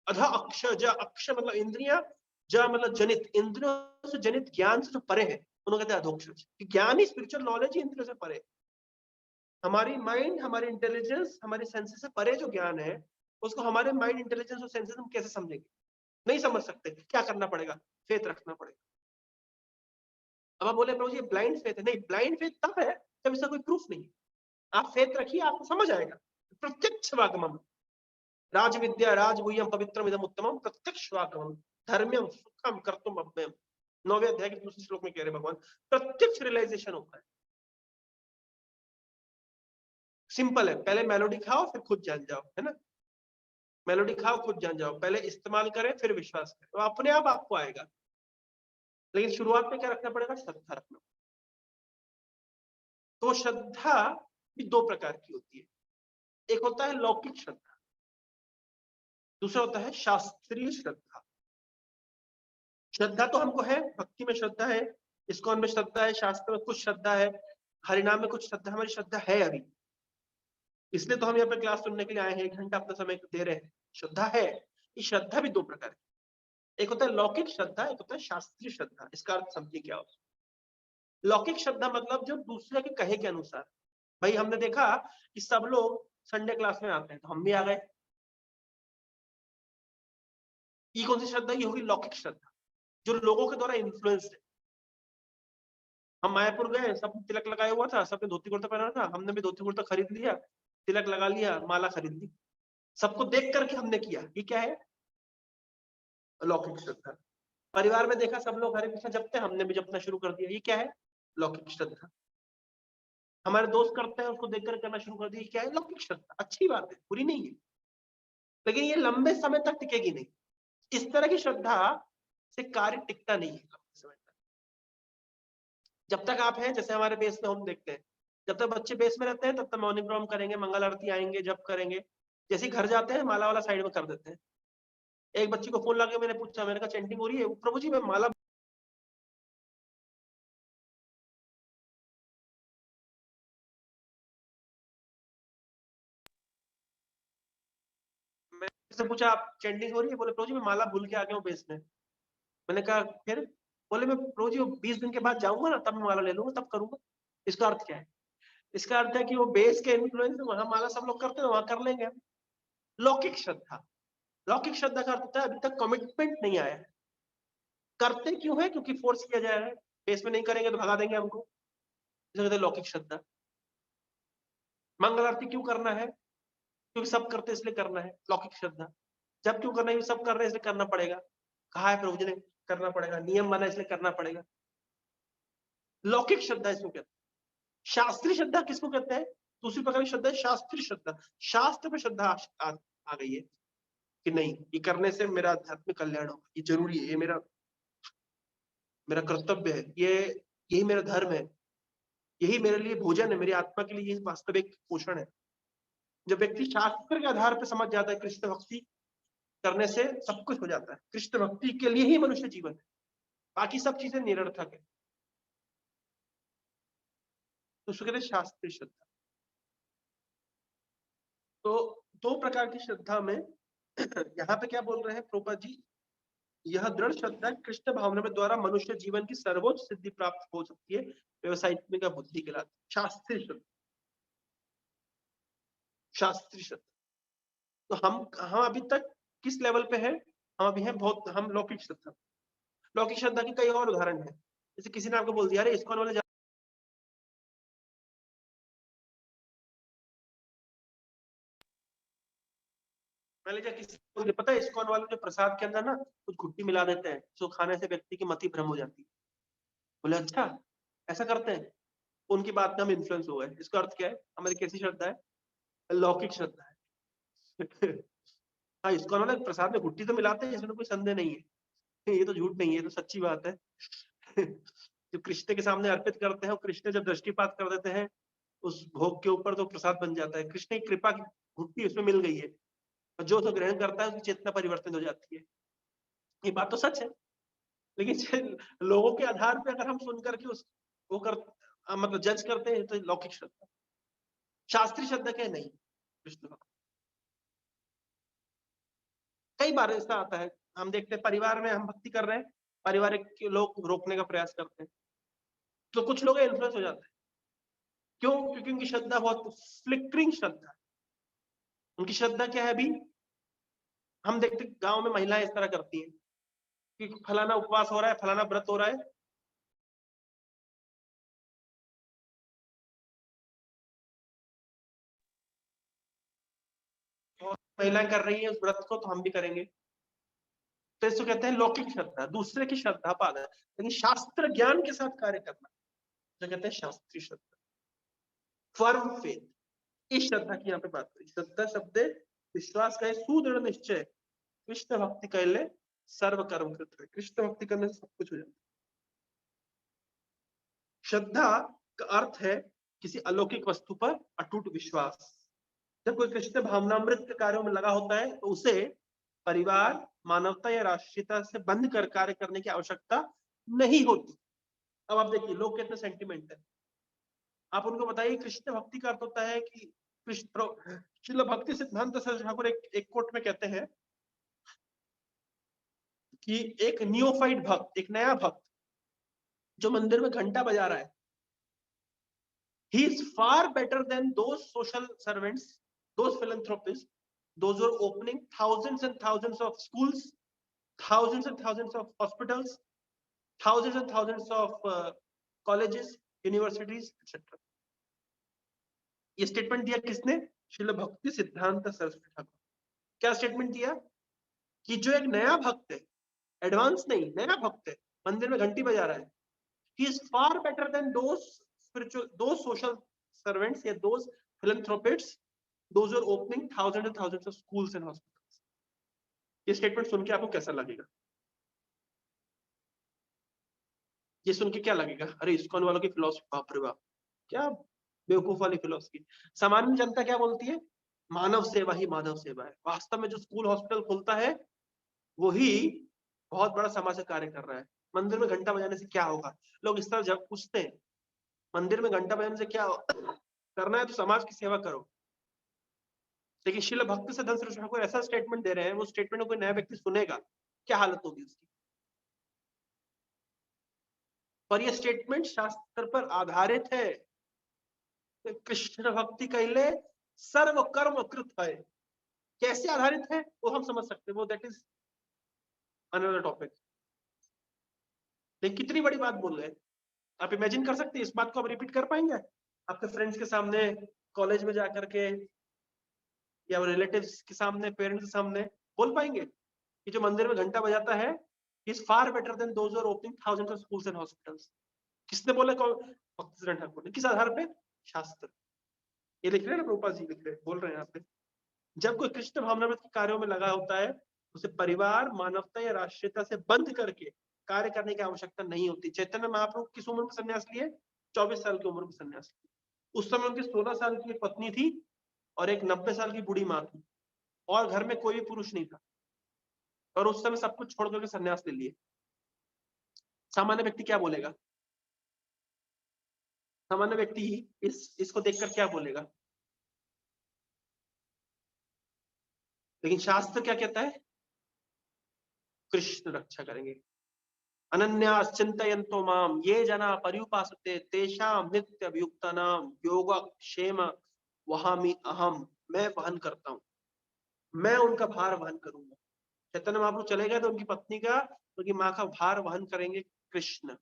अधा अक्षज, अक्ष मतलब इंद्रियां, ज मतलब जनित, इंद्रियों से जनित ज्ञान से जो परे है, उन्होंने कहते हैं अधोक्षज। ज्ञान ही, स्पिरिचुअल नॉलेज ही इंद्रियों से परे। हमारी माइंड, हमारी इंटेलिजेंस, हमारी सेंसेस से परे जो ज्ञान है, उसको हमारे माइंड, इंटेलिजेंस और सेंसेस हम कैसे समझेंगे? नहीं समझ सकते। क्या करना पड़ेगा? फेथ रखना पड़ेगा। अब आप बोले प्रभु जी ब्लाइंड फेथ है। नहीं, ब्लाइंड फेथ तब है जब इसका कोई प्रूफ नहीं है। आप फेथ रखिए, आपको समझ आएगा। प्रत्यक्ष वागमम, राज विद्या राजगुह्यम पवित्रम इदम उत्तमम प्रत्यक्ष वागमम धर्म्यम सुखम कर्तुम अव्ययम। 9वें अध्याय के दूसरे श्लोक में कह रहे भगवान, प्रत्यक्ष रियलाइजेशन होता है। सिंपल है, पहले मेलोडी खाओ फिर खुद जान जाओ, है ना? मेलोडी खाओ खुद जान जाओ, पहले इस्तेमाल करें फिर विश्वास करें, तो अपने आप आपको आएगा। लेकिन शुरुआत में क्या रखना पड़ेगा? श्रद्धा रखना। तो श्रद्धा भी 2 प्रकार की होती है। एक होता है लौकिक श्रद्धा, दूसरा होता है शास्त्रीय श्रद्धा। श्रद्धा तो हमको है, भक्ति में श्रद्धा है, इस्कॉन में श्रद्धा है, शास्त्र में कुछ श्रद्धा है, हरिनाम में कुछ श्रद्धा, हमारी श्रद्धा है अभी। इसलिए तो हम यहाँ पे क्लास सुनने के लिए आए हैं, 1 घंटा अपना समय दे रहे हैं। श्रद्धा है। ये श्रद्धा भी 2 प्रकार की, एक होता है लौकिक श्रद्धा, एक होता है शास्त्रीय श्रद्धा। इसका अर्थ समझिए क्या होता है। लौकिक श्रद्धा मतलब जो दूसरे के कहे के अनुसार। भाई हमने देखा कि सब लोग संडे क्लास में आते हैं, तो हम भी आ गए। ये कौन सी श्रद्धा? ये होगी लौकिक श्रद्धा, जो लोगों के द्वारा इन्फ्लुएंस है। हम मायापुर गए, सब तिलक लगाया हुआ था, सबने धोती कुर्ता पहना था, हमने भी धोती कुर्ता खरीद लिया, तिलक लगा लिया, माला खरीद ली, सबको देख करके हमने किया, ये क्या है? लौकिक श्रद्धा। परिवार में देखा सब लोग हरे कृष्ण जपते हैं, हमने भी जपना शुरू कर दिया, ये क्या है? लौकिक श्रद्धा। हमारे दोस्त करते हैं, उसको देखकर करना शुरू कर दिया, क्या है? लौकिक श्रद्धा। अच्छी बात है, बुरी नहीं है, लेकिन ये लंबे समय तक टिकेगी नहीं। इस तरह की श्रद्धा से कार्य टिकता नहीं है लंबे समय तक। जब तक आप हैं, जैसे हमारे बेस में हम देखते हैं, जब तक बच्चे बेस में रहते हैं तब तक मॉर्निंग प्रोग्राम करेंगे, मंगल आरती आएंगे, जब करेंगे, जैसे ही घर जाते हैं माला वाला साइड में कर देते हैं। एक बच्ची को फोन लगा, मैंने पूछा, मैंने कहा चैंटिंग हो रही है? प्रभु जी मैं माला, मैंने पूछा आप चैंटिंग हो रही है? बोले प्रभु जी मैं माला भूल के आ गया हूँ बेस में। मैंने कहा फिर? बोले मैं प्रभु जी 20 दिन के बाद जाऊंगा ना, तब मैं माला ले लूंगा, तब करूंगा। इसका अर्थ क्या है? इसका अर्थ है कि वो बेस के इन्फ्लुएंस वहां माला सब लोग करते हैं, वहां कर लेंगे। लौकिक श्रद्धा। लौकिक श्रद्धा का अर्थ होता है अभी तक कमिटमेंट नहीं आया है। करते क्यों है? क्योंकि फोर्स किया जा रहा है, बेस में नहीं करेंगे तो भगा देंगे हमको, इसे कहते हैं लौकिक श्रद्धा। मंगल आरती क्यों करना है? क्योंकि सब करते इसलिए करना है, लौकिक श्रद्धा। जब क्यों करना है? सब कर रहे हैं इसलिए करना पड़ेगा, कहा है प्रभु जी ने, करना पड़ेगा, नियम बना इसलिए करना पड़ेगा, लौकिक श्रद्धा इसको कहते हैं। शास्त्रीय श्रद्धा किसको कहते हैं? दूसरी प्रकार की श्रद्धा है शास्त्रीय श्रद्धा। शास्त्र पे श्रद्धा आ गई है कि नहीं, ये करने से मेरा आध्यात्मिक कल्याण होगा, ये जरूरी है, ये मेरा मेरा कर्तव्य है, ये यही मेरा धर्म है, यही मेरे लिए भोजन है, मेरी आत्मा के लिए यही वास्तविक पोषण है। जब व्यक्ति शास्त्र के आधार पर समझ जाता है कृष्ण भक्ति करने से सब कुछ हो जाता है, कृष्ण भक्ति के लिए ही मनुष्य जीवन है, बाकी सब चीजें निरर्थक है, तो उसको कहते हैं शास्त्रीय श्रद्धा। तो दो प्रकार की श्रद्धा में यहाँ पे क्या बोल रहे हैं प्रोपा जी? यह दृढ़ श्रद्धा कृष्ण भावना में द्वारा मनुष्य जीवन की सर्वोच्च सिद्धि प्राप्त हो सकती है, व्यवसायिक बुद्धि के लाभ। शास्त्रीय श्रद्धा, शास्त्रीय श्रद्धा। तो हम अभी तक किस लेवल पे है? हम अभी हैं बहुत, हम लौकिक श्रद्धा। लौकिक श्रद्धा के कई और उदाहरण है, जैसे किसी ने आपको बोल दिया अरे इस्कॉन वाले मान लीजिए किसी को पता है इस्कॉन वाले जो प्रसाद के अंदर ना कुछ घुट्टी मिला देते हैं, जो खाने से व्यक्ति की मति भ्रम हो जाती है। बोले अच्छा ऐसा करते हैं, उनकी बात में हम इन्फ्लुएंस हो गए। इसका अर्थ क्या है? हमारी कैसी श्रद्धा है? लौकिक श्रद्धा है। हाँ, इस्कॉन वाले प्रसाद में घुट्टी तो मिलाते हैं, इसमें तो कोई संदेह नहीं है, ये तो झूठ नहीं है, ये तो सच्ची बात है। जो कृष्ण के सामने अर्पित करते हैं, कृष्ण जब दृष्टिपात कर देते हैं उस भोग के ऊपर, तो प्रसाद बन जाता है। कृष्ण की कृपा की घुट्टी उसमें मिल गई है, और जो उसे ग्रहण करता है उसकी चेतना परिवर्तित हो जाती है। ये बात तो सच है, लेकिन लोगों के आधार पे अगर हम सुन करके उस वो कर मतलब जज करते हैं तो लौकिक श्रद्धा। शास्त्रीय श्रद्धा क्या नहीं, कृष्ण भक्त। कई बार ऐसा आता है, हम देखते हैं परिवार में हम भक्ति कर रहे हैं, पारिवारिक के लोग रोकने का प्रयास करते हैं, तो कुछ लोग इन्फ्लुएंस हो जाते हैं। क्यों? क्योंकि उनकी श्रद्धा बहुत फ्लिकरिंग श्रद्धा है। उनकी श्रद्धा क्या है? अभी हम देखते गांव में महिलाएं इस तरह करती हैं कि फलाना उपवास हो रहा है, फलाना व्रत हो रहा है, और महिलाएं कर रही है उस व्रत को, तो हम भी करेंगे। तो इसको कहते हैं लौकिक श्रद्धा, दूसरे की श्रद्धा पाना, लेकिन शास्त्र ज्ञान के साथ कार्य करना, जो कहते हैं शास्त्रीय श्रद्धा। फर्म फेथ, इस श्रद्धा की यहाँ पे बात करी। श्रद्धा शब्द विश्वास का सुदृढ़ निश्चय, कृष्ण भक्ति कैले सर्व कर्म कृत। कृष्ण भक्ति करने से सब कुछ हो जाता है। श्रद्धा का अर्थ है किसी अलौकिक वस्तु पर अटूट विश्वास। जब कोई कृष्ण भावनामृत के कार्यों में लगा होता है तो उसे परिवार, मानवता या राष्ट्रीयता से बंध कर कार्य करने की आवश्यकता नहीं होती। अब आप देखिए लोग कितने सेंटिमेंट है, आप उनको बताइए कृष्ण भक्ति का अर्थ होता है कि कृष्ण श्रील भक्ति सिद्धांत सरस्वती ठाकुर एक कोट में कहते हैं कि एक नियोफाइट भक्त, एक नया भक्त जो मंदिर में घंटा बजा रहा है, he is far better than those social servants, those philanthropists, those who are opening thousands and thousands of schools, thousands and thousands of hospitals, thousands and thousands of colleges, universities, etc. ये statement दिया किसने? श्रील भक्ति सिद्धांत सरस्वती ठाकुर। क्या statement दिया कि जो एक नया भक्त है, एडवांस नहीं, नया भक्त है, मंदिर में घंटी बजा रहा है, he is far better than those spiritual, those social servants या those philanthropists, those who are opening thousands and thousands of schools and hospitals। ये स्टेटमेंट सुन के आपको कैसा लगेगा? ये सुन के क्या लगेगा? अरे इस्कॉन वालों की फिलोसफी, बाप रे बाप, क्या बेवकूफ वाली फिलोसफी। सामान्य जनता क्या बोलती है? मानव सेवा ही माधव सेवा है। वास्तव में जो स्कूल हॉस्पिटल खुलता है वही बहुत बड़ा समाज का कार्य कर रहा है। मंदिर में घंटा बजाने से क्या होगा? लोग इस तरह जब पूछते हैं, मंदिर में घंटा बजाने से क्या करना है? तो समाज की सेवा करो। लेकिन श्रील भक्ति सिद्धांत सरस्वती ठाकुर ऐसा स्टेटमेंट दे रहे हैं, वो स्टेटमेंट कोई नया व्यक्ति सुनेगा, क्या हालत होगी उसकी? पर यह स्टेटमेंट शास्त्र पर आधारित है। कृष्ण भक्ति कहले सर्व कर्म कृत है। कैसे आधारित है वो हम समझ सकते हैं, वो दैट इज अनदर टॉपिक। लेकिन कितनी बड़ी बात बोल रहे हैं, आप इमेजिन कर सकते हैं? इस बात को आप रिपीट कर पाएंगे आपके फ्रेंड्स के सामने, कॉलेज में जाकर के, या रिलेटिव्स के सामने, पेरेंट्स के सामने बोल पाएंगे कि जो मंदिर में घंटा बजाता है is far better than those are opening thousands of schools and hospitals? किसने बोला? भक्ति सिद्धांत ठाकुर ने। किस आधार पे? शास्त्र। ये लिख रहे हैं ना, प्रभुपाद जी लिख रहे हैं, बोल रहे हैं यहाँ पे। जब कोई कृष्ण भावनामृत के कार्यों में लगा होता है, उसे परिवार, मानवता या राष्ट्रीयता से बंद करके कार्य करने की आवश्यकता नहीं होती। चैतन्य महाप्रभु किस उम्र में संन्यास लिए? 24 साल की उम्र में संन्यास लिए। उस समय उनकी 16 साल की एक पत्नी थी और एक 90 साल की बूढ़ी माँ थी, और घर में कोई भी पुरुष नहीं था, और उस समय सब कुछ छोड़ करके संन्यास ले लिए। सामान्य व्यक्ति क्या बोलेगा? सामान्य व्यक्ति इसको देखकर क्या बोलेगा? लेकिन शास्त्र क्या कहता है? कृष्ण रक्षा करेंगे। अनन्यास चिंतयन्तो माम ये जना पर्युपासते तेषाम नित्य अभियुक्तानाम योगक्षेम वहामि अहम। मैं वहन करता हूँ, मैं उनका भार वहन करूंगा। चैतन्य महाप्रभु चले गए तो उनकी पत्नी का, उनकी माँ का भार वहन करेंगे कृष्ण।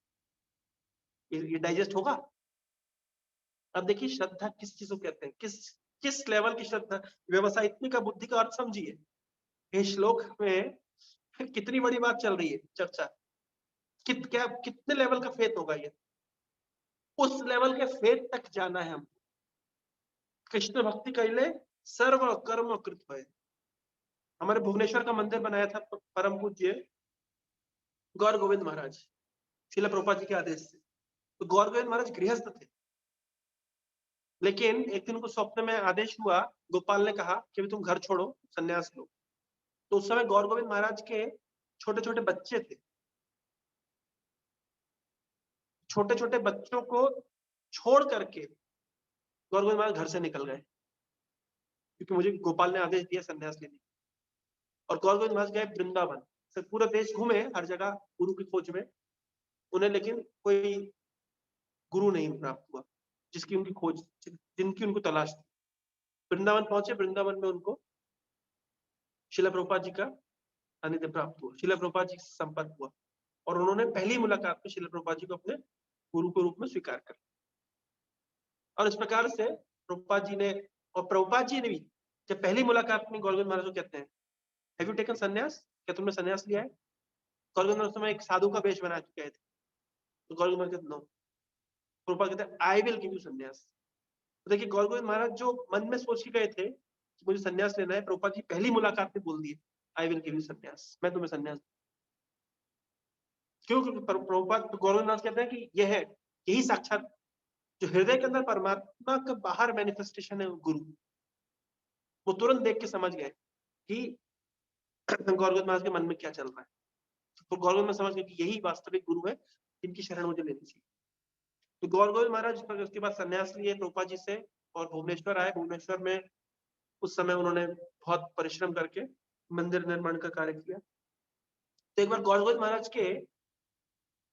ये डाइजेस्ट होगा? अब देखिए श्रद्धा किस चीज को कहते हैं, किस किस लेवल की श्रद्धा। व्यवसायित्मिक का बुद्धि का अर्थ समझिए। इस श्लोक में कितनी बड़ी बात चल रही है, चर्चा। क्या कितने लेवल का फेथ होगा ये? उस लेवल के फेथ तक जाना है हम। कृष्ण भक्ति कहले सर्व कर्म कृत है। हमारे भुवनेश्वर का मंदिर बनाया था परम पूज्य गौर गोविंद महाराज, श्रील प्रभुपाद जी के आदेश से। तो गौर गोविंद महाराज गृहस्थ थे, लेकिन एक दिन उनको स्वप्न में आदेश हुआ, गोपाल ने कहा कि तुम घर छोड़ो, संन्यास लो। तो उस समय गौर गोविंद महाराज के छोटे छोटे बच्चे थे। छोटे छोटे बच्चों को छोड़ करके गौर गोविंद महाराज घर से निकल गए, क्योंकि मुझे गोपाल ने आदेश दिया संन्यास लेने। और गौर गोविंद महाराज गए वृंदावन से, पूरा देश घूमे हर जगह गुरु की खोज में उन्हें, लेकिन कोई गुरु नहीं प्राप्त हुआ जिसकी उनकी खोज, जिनकी उनको तलाश थी। वृंदावन पहुंचे, वृंदावन में उनको शिला प्रभुपाद जी का सानिध्य प्राप्त हुआ, शिला प्रभुपाद जी से संपर्क हुआ, और उन्होंने पहली मुलाकात में शिला प्रभुपाद जी को अपने गुरु के रूप में स्वीकार कर। और इस प्रकार से प्रभुपाद जी ने, और प्रभुपाद जी ने भी जब पहली मुलाकात में गौर गोविंद महाराज को कहते हैं, हैव यू टेकन संन्यास? क्या तुमने संन्यास लिया है? गौर गोविंद महाराज उस समय एक साधु का वेश बना चुके थे। तो गौर गोविंद महाराज कहते नो। प्रभुपाद कहते हैं आई विल गिव यू संन्यास। तो देखिए गौर गोविंद महाराज जो मन में सोच के गए थे कि मुझे संन्यास लेना है, प्रभुपाद जी पहली मुलाकात में बोल दिए आई विल गिव यू संन्यास, मैं तुम्हें संन्यास। क्यों? क्योंकि प्रभुपाद गौर गोविंद महाराज कहते हैं कि यह है, यही साक्षात जो हृदय के अंदर परमात्मा का बाहर मैनिफेस्टेशन है, गुरु। वो तुरंत देख के समझ गए कि गौर गोविंद महाराज के मन में क्या चल रहा है। तो गौर गोविंद महाराज समझ गए कि यही वास्तविक गुरु है, जिनकी शरण मुझे लेनी चाहिए। तो गौर गोविंद महाराज उसके बाद संन्यास लिए प्रभुपाद जी से, और भुवनेश्वर आए। भुवनेश्वर में उस समय उन्होंने बहुत परिश्रम करके मंदिर निर्माण का कार्य किया। तो एक बार गौर गोविंद महाराज के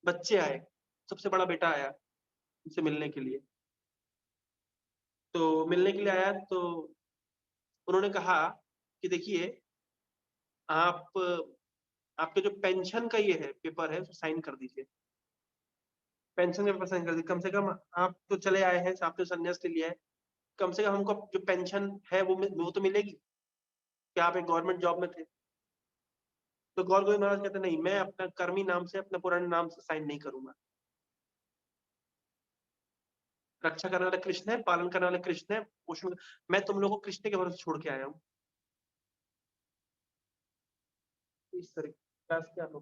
बच्चे आए, सबसे बड़ा बेटा आया उनसे मिलने के लिए। तो मिलने के लिए आया तो उन्होंने कहा कि देखिए आप, आपके जो पेंशन का ये है पेपर है, उसको साइन कर दीजिए। पेंशन का पेपर साइन कर दीजिए, कम से कम आप तो चले आए हैं, आपने संन्यास ले लिया है, कम से कम हमको जो पेंशन है वो तो मिलेगी, क्या आप एक गवर्नमेंट जॉब में थे। तो गौर गोविंद महाराज कहते नहीं, मैं अपना कर्मी नाम से, अपने पुराने नाम से साइन नहीं करूंगा। रक्षा करने वाला कृष्ण है, पालन करने वाला कृष्ण है, पोषण, मैं तुम लोगों को कृष्ण के भरोसे छोड़ के आया हूँ। इस तरीके क्या हो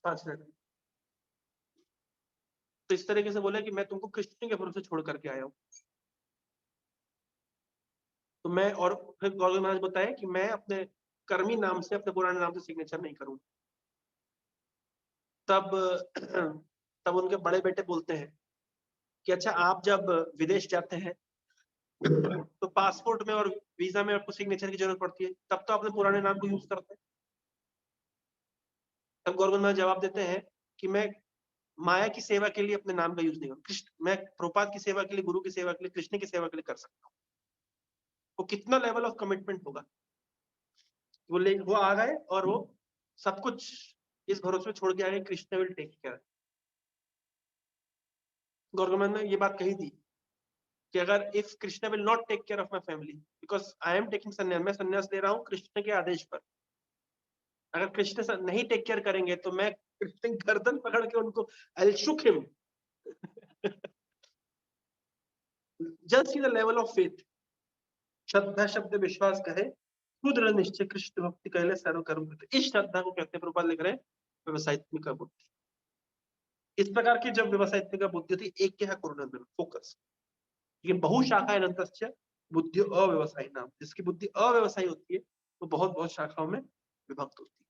5 मिनट। तो इस तरीके से बोला कि मैं तुमको कृष्ण के भरोसे छोड़ करके आया हूँ। तो मैं, और फिर गौर महाराज बताया कि मैं अपने कर्मी नाम से, अपने पुराने नाम से सिग्नेचर नहीं करूँ। तब तब उनके बड़े बेटे बोलते हैं कि अच्छा, आप जब विदेश जाते हैं तो पासपोर्ट में और वीजा में आपको सिग्नेचर की जरूरत पड़ती है, तब तो अपने पुराने नाम को यूज करते हैं। तब गौर महाराज जवाब देते हैं कि मैं माया की सेवा के लिए अपने नाम का यूज नहीं करूँ, कृष्ण, मैं प्रभुपाद की सेवा के लिए, गुरु की सेवा के लिए, कृष्ण की सेवा के लिए कर सकता हूँ। वो कितना लेवल ऑफ कमिटमेंट होगा। वो आ गए और वो सब कुछ इस भरोसे में छोड़ के आ गए, Krishna will take care. Gaurav ने ये बात कही थी कि अगर if Krishna will not take care of my family because I am taking sannyas, मैं संन्यास ले रहा हूँ कृष्ण के आदेश पर, अगर कृष्ण नहीं टेक केयर करेंगे तो मैं कृष्ण गर्दन पकड़ के उनको I will shook him. Just see the level of faith. श्रद्धा शब्द विश्वास कहे, रुद्र निश्चय कृष्ण भक्ति कहले सर्व कर्म करते। इस श्रद्धा को कहते हैं, प्रभुपाद लिख रहे हैं, व्यवसायित्मिका बुद्धि। इस प्रकार की जब व्यवसायित्मिका बुद्धि थी, एक क्या कुरुनंदन फोकस, ये बहुशाखा अनंतस्य बुद्धि अव्यवसायी नाम, जिसकी बुद्धि अव्यवसायी होती है वो बहुत बहुत शाखाओं में विभक्त होती है।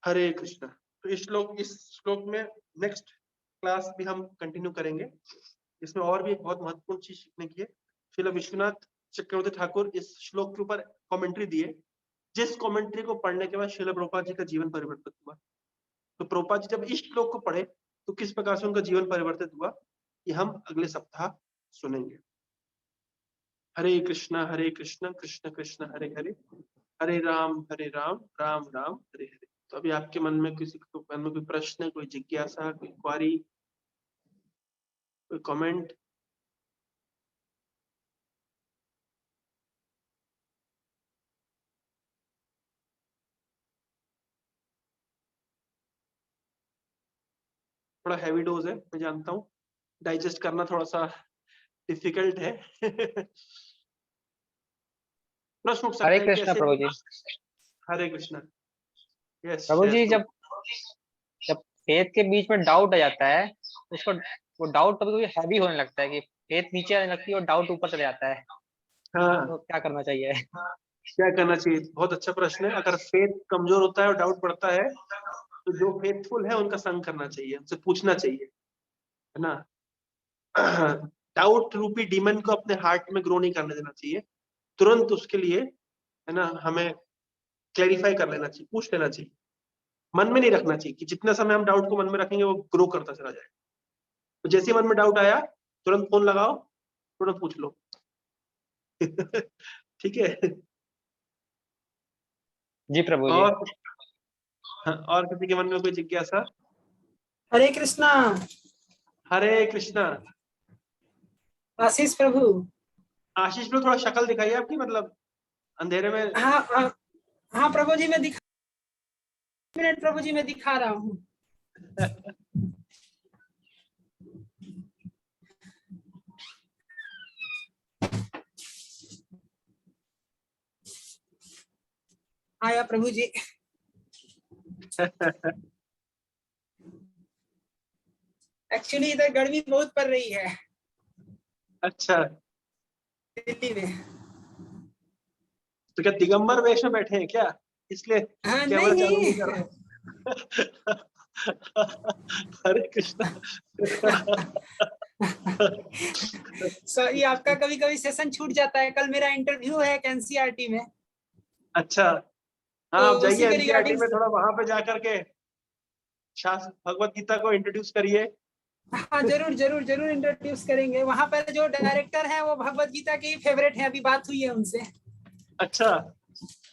हरे कृष्णा। तो इस श्लोक में नेक्स्ट क्लास भी हम कंटिन्यू करेंगे। इसमें और भी एक बहुत महत्वपूर्ण चीज सीखने की है। श्रील विश्वनाथ चक्रवर्ती ठाकुर इस श्लोक के ऊपर कमेंट्री दिए, जिस कमेंट्री को पढ़ने के बाद श्रील प्रभुपाद जी का जीवन परिवर्तित हुआ। तो प्रभुपाद जी जब इस श्लोक को पढ़े तो किस प्रकार से उनका जीवन परिवर्तित हुआ, ये हम अगले सप्ताह सुनेंगे। हरे कृष्णा कृष्ण कृष्ण हरे हरे, हरे राम राम राम हरे हरे। तो अभी आपके मन में किसी को मन में कोई प्रश्न, कोई जिज्ञासा, कोई क्वारी, कोई कमेंट? थोड़ा हैवी डोज है, मैं जानता हूँ, डाइजेस्ट करना थोड़ा सा डिफिकल्ट है। प्रश्न उठ सकता हरे है कृष्णा कैसे? प्रभु जी। हरे कृष्णा। यस प्रभु जी, जब जब फेथ के बीच में डाउट आ जाता है तो उसको, वो डाउट कभी कभी हैवी होने लगता है कि फेथ नीचे आने लगती है और डाउट ऊपर चले जाता है, तो हाँ, क्या करना चाहिए? क्या करना चाहिए? बहुत अच्छा प्रश्न है। अगर फेथ कमजोर होता है और डाउट बढ़ता है तो जो फेथफुल है उनका संग करना चाहिए, उनसे पूछना चाहिए, है ना। डाउट रूपी डीमन को अपने हार्ट में ग्रो नहीं करने देना चाहिए, तुरंत उसके लिए, है ना, हमें क्लैरिफाई कर लेना चाहिए, पूछ लेना चाहिए, मन में नहीं रखना चाहिए कि जितना समय हम डाउट को मन में रखेंगे वो ग्रो करता चला जाएगा। तो जैसे मन में डाउट आया तुरंत फोन लगाओ, तुरंत पूछ लो। ठीक है। जी प्रभु जी। और और किसी के मन में कोई जिज्ञासा? हरे कृष्णा। हरे कृष्णा। आशीष प्रभु। आशीष में थोड़ा शक्ल दिखाइए आपकी, मतलब अंधेरे में। हाँ हाँ प्रभु जी, मैं दिखा, मिनट प्रभु जी मैं दिखा रहा हूँ। आया प्रभु जी। एक्चुअली इधर गर्मी बहुत पड़ रही है। अच्छा, दिल्ली में। तो क्या दिगंबर वेश में बैठे हैं क्या, इसलिए हाँ कैमरा चालू नहीं नहीं। कर रहे? हरे कृष्णा। सॉरी, आपका कभी कभी सेशन छूट जाता है। कल मेरा इंटरव्यू है एनसीईआरटी में। अच्छा, हाँ, तो आप जाइए उसी के एनसीईआरटी रिगार्डिंग। में, थोड़ा वहां पे जाकर के शास्त्र भगवत गीता को इंट्रोड्यूस करिए। हाँ जरूर जरूर जरूर इंट्रोड्यूस करेंगे। वहां पर जो डायरेक्टर है वो भगवत गीता के फेवरेट है, अभी बात हुई है उनसे। अच्छा,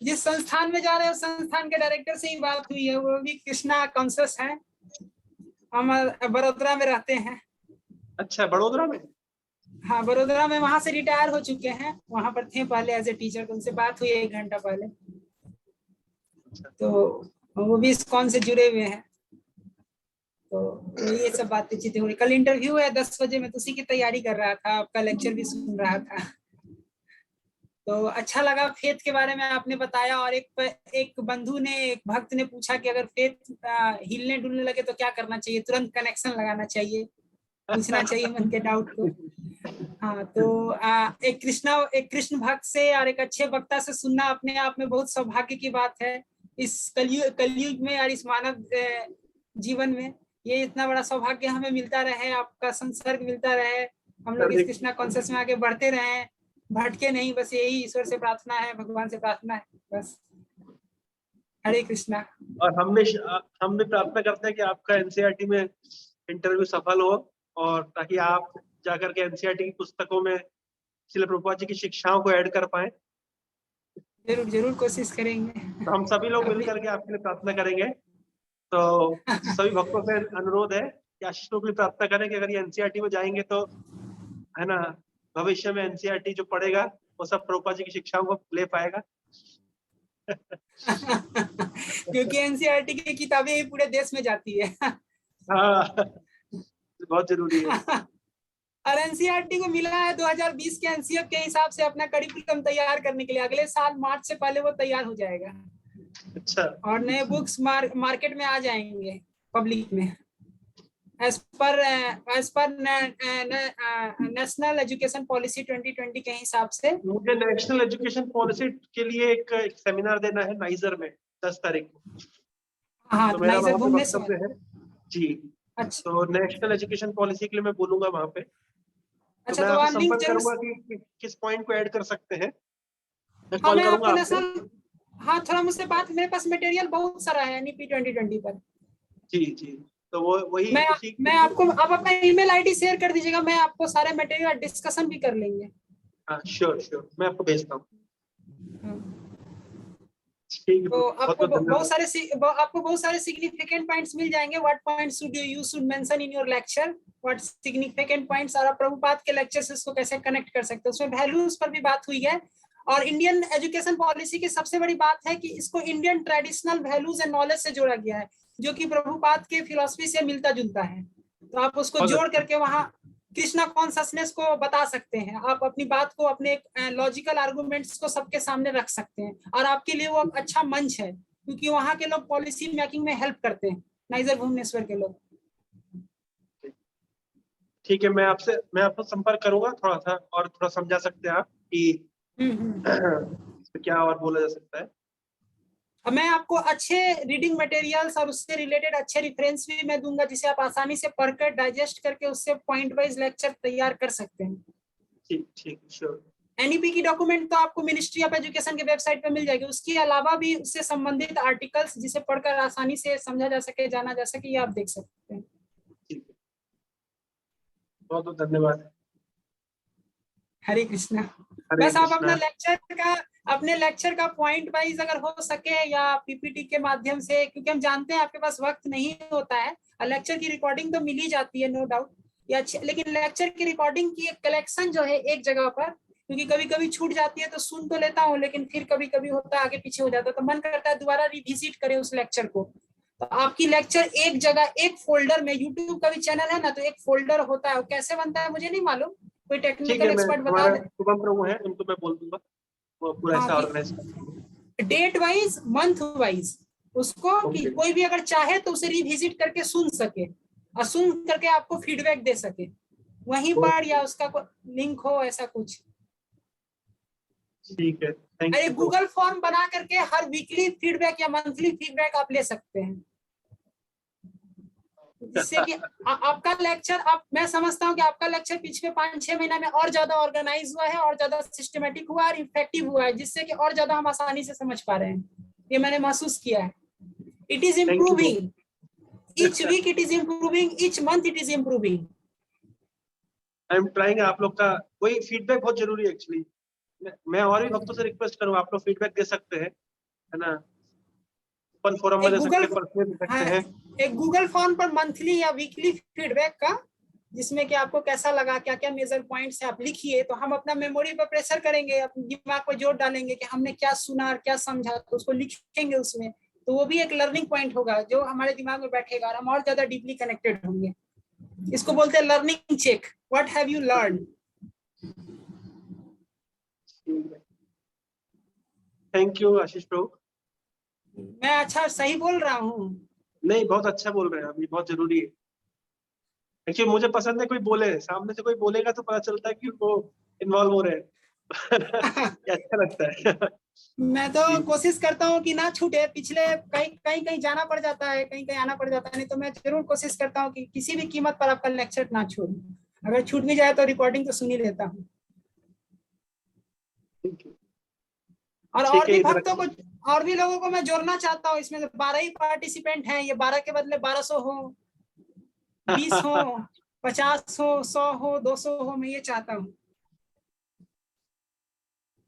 जिस संस्थान में जा रहे हैं उस संस्थान के डायरेक्टर से ही बात हुई है, वो भी कृष्णा कॉन्शियस है, हम बड़ोदरा में रहते हैं। अच्छा, बड़ोदरा में। हाँ, बड़ोदरा में वहां से रिटायर हो चुके हैं, वहां पर थे पहले एज ए टीचर, तो उनसे बात हुई 1 घंटा पहले। तो वो भी इस्कॉन से जुड़े हुए हैं, तो ये सब बातचीत हो रही। कल इंटरव्यू है 10 बजे, मैं तो उसी की तैयारी कर रहा था, आपका लेक्चर भी सुन रहा था। तो अच्छा लगा फेथ के बारे में आपने बताया। और एक बंधु ने, एक भक्त ने पूछा कि अगर फेथ हिलने डुलने लगे तो क्या करना चाहिए, तुरंत कनेक्शन लगाना चाहिए, पूछना चाहिए मन के डाउट को। हाँ, तो एक कृष्ण भक्त से और एक अच्छे वक्ता से सुनना अपने आप में बहुत सौभाग्य की बात है, इस कलयुग में और इस मानव जीवन में। ये इतना बड़ा सौभाग्य हमें मिलता रहे, आपका संसर्ग मिलता रहे, हम लोग इस कृष्णा कॉन्शियस में आगे बढ़ते रहे, भटके नहीं। बस यही ईश्वर से प्रार्थना है, भगवान से प्रार्थना है, बस। हरे कृष्णा। और हम भी प्रार्थना करते हैं कि आपका एनसीईआरटी में इंटरव्यू सफल हो, और ताकि आप जाकर के एनसीईआरटी की पुस्तकों में श्रील प्रभुपाद जी की शिक्षाओं को ऐड कर पाए। जरूर जरूर कोशिश करेंगे। तो हम सभी लोग मिल करके आपके लिए प्रार्थना करेंगे। तो सभी भक्तों से अनुरोध है कि आशीष लोग भी प्रार्थना करें कि अगर ये एनसीईआरटी में जाएंगे तो, है ना, भविष्य में एनसीईआरटी जो पढ़ेगा वो सब प्रभुपाद जी की शिक्षाओं को ले पाएगा। क्योंकि एनसीईआरटी की किताबें ही पूरे देश में जाती है। हाँ, बहुत जरूरी है। और एनसीईआरटी को मिला है 2020 के एनसीएफ के हिसाब से अपना करिकुलम तैयार करने के लिए, अगले साल मार्च से पहले वो तैयार हो जाएगा। अच्छा। और नए बुक्स मार्केट में आ जाएंगे पब्लिक में, as per national education policy 2020 के हिसाब से। मुझे नेशनल एजुकेशन पॉलिसी के लिए एक सेमिनार देना है नाइजर में 10 तारीख को। हाँ, तो मेरा नाइजर वहाँ पे भुवनेश्वर। वक्तव्य है जी। अच्छा तो नेशनल एजुकेशन पॉलिसी के लिए मैं बोलूंगा वहाँ पे। तो अच्छा, मैं तो आपसे वहाँ लिंक संपर्क जरूर। करूंगा कि किस पॉइंट को ऐड कर सकते हैं। मैं हाँ, कॉल मैं करूंगा आपको आपको। नेशनल, हाँ थोड़ा मुझसे बात, मेरे पास मटेरियल बहुत सारा है एनईपी 2020 पर। जी जी। तो वो वही मैं उसी के मैं लिए। आपको, आप अपना ईमेल आईडी शेयर कर दीजिएगा, मैं आपको सारे मटेरियल डिस्कशन भी कर लेंगे। हाँ, श्योर श्योर, मैं आपको भेजता हूँ। हाँ। ठीक है, तो बहुत बहुत धन्यवाद। आपको बहुत सारे सिग्निफिकेंट पॉइंट्स मिल जाएंगे। What points you should mention in your lecture, what significant points, और आप प्रभुपाद के लेक्चर से इसको कैसे कनेक्ट कर सकते हो। उसमें वैल्यूज पर भी बात हुई है। और इंडियन एजुकेशन पॉलिसी की सबसे बड़ी बात है कि इसको Indian traditional values and knowledge से जोड़ा गया है, जो कि प्रभुपाद के फिलॉसफी से मिलता जुलता है। तो आप उसको बहुत जोड़ अच्छा। करके वहां कृष्णा कॉन्शियसनेस को बता सकते हैं। आप अपनी बात को, अपने लॉजिकल आर्गुमेंट्स को सबके सामने रख सकते हैं, और आपके लिए वो अच्छा मंच है, क्योंकि वहां के लोग पॉलिसी मेकिंग में हेल्प करते हैं, नाइजर भुवनेश्वर के लोग। ठीक है, मैं आपको संपर्क करूंगा, थोड़ा सा और थोड़ा समझा सकते हैं आप कि इस पे क्या और बोला जा सकता है। अब मैं आपको अच्छे रीडिंग मटेरियल्स और उससे रिलेटेड अच्छे रेफरेंस भी मैं दूंगा, जिसे आप आसानी से पढ़कर डाइजेस्ट करके उससे पॉइंट वाइज लेक्चर तैयार कर सकते हैं। ठीक ठीक, श्योर। एनईपी की डॉक्यूमेंट तो आपको मिनिस्ट्री ऑफ एजुकेशन के वेबसाइट पर मिल जाएगी। उसके अलावा भी उससे संबंधित आर्टिकल्स, जिसे पढ़कर आसानी से समझा जा सके, जाना जा सके, ये आप देख सकते हैं। ठीक है, बहुत बहुत धन्यवाद। हरे कृष्णा। हरे बस आप कृष्णा। अपने लेक्चर का पॉइंट वाइज अगर हो सके, या पीपीटी के माध्यम से, क्योंकि हम जानते हैं आपके पास वक्त नहीं होता है। लेक्चर की रिकॉर्डिंग तो मिल ही जाती है, नो डाउट, या लेकिन लेक्चर की रिकॉर्डिंग की एक कलेक्शन जो है एक जगह पर, क्योंकि कभी कभी छूट जाती है तो सुन तो लेता हूँ, लेकिन फिर कभी कभी होता है आगे पीछे हो जाता है, तो मन करता है दोबारा रिविजिट करें उस लेक्चर को। तो आपकी लेक्चर एक जगह, एक फोल्डर में, यूट्यूब का भी चैनल है ना, तो एक फोल्डर होता है, वो कैसे बनता है मुझे नहीं मालूम, कोई ठीक टेक्निकल है, मैं एक्सपर्ट बता हमारा दे। शुभम प्रभु है, उनको मैं बोल दूंगा, वो पूरा हाँ, ऐसा कि ऑर्गेनाइज कर देंगे। डेट वाइज, मंथ वाइज, उसको कि ओके। कोई भी अगर चाहे तो उसे रिविजिट करके सुन सके, और सुन करके आपको फीडबैक दे सके वहीं पर, या उसका कोई लिंक हो, ऐसा कुछ। ठीक है, थैंक अरे यू। गूगल फॉर्म बना करके हर वीकली फीडबैक या मंथली फीडबैक आप ले सकते हैं, जिससे कि आपका लेक्चर, मैं समझता हूँ कि आपका लेक्चर पिछले 5-6 महीना में और ज्यादा ऑर्गेनाइज हुआ है, और ज्यादा सिस्टमेटिक हुआ और इफेक्टिव हुआ है, जिससे कि और ज्यादा हम आसानी से समझ पा रहे हैं। ये मैंने महसूस किया है। It is thank you. Improving, each week it is improving, each month it is improving. I am trying. आप लोग का वही फीडबैक बहुत जरूरी है एक्चुअली। मैं और भी भक्तों से रिक्वेस्ट करूँ, आप लोग फीडबैक दे सकते हैं, है ना, ओपन फोरम में एक दे सकते गूगल, हैं, पर्सनली दे हाँ, सकते हैं। एक गूगल फॉर्म पर मंथली या वीकली फीडबैक का जिसमें कि आपको कैसा लगा, क्या क्या मेजर पॉइंट्स है आप लिखिए, तो हम अपना मेमोरी पर प्रेशर करेंगे, अपने दिमाग पर जोर डालेंगे कि हमने क्या सुना और क्या समझा, तो उसको लिखेंगे उसमें, तो वो भी एक लर्निंग पॉइंट होगा जो हमारे दिमाग में बैठेगा और हम और ज्यादा डीपली कनेक्टेड होंगे। इसको बोलते हैं learning check, what have you learn. Thank you Ashish Prabhu. मैं अच्छा सही बोल रहा हूँ? नहीं, बहुत अच्छा बोल रहे हैं आप, ये बहुत जरूरी है। एक्चुअली मुझे पसंद है कोई बोले, सामने से कोई बोलेगा तो पता चलता है कि वो इन्वॉल्व हो रहे हैं। ये अच्छा लगता है। मैं तो कोशिश करता हूँ कि ना छूटे, पिछले कहीं कहीं जाना पड़ जाता है, कहीं कहीं आना पड़ जाता है, नहीं तो मैं जरूर कोशिश करता हूँ कि किसी भी कीमत पर आपका लेक्चर ना छोड़ूं। अगर छूट भी जाए तो रिकॉर्डिंग तो सुन ही लेता हूँ। और भी भक्तों को, और भी लोगों को मैं जोड़ना चाहता हूँ इसमें। 12 ही पार्टिसिपेंट हैं, ये 12 के बदले 1200 हो, 20 हो, 50 हो, 100 हो, 200 हो, मैं ये चाहता हूँ।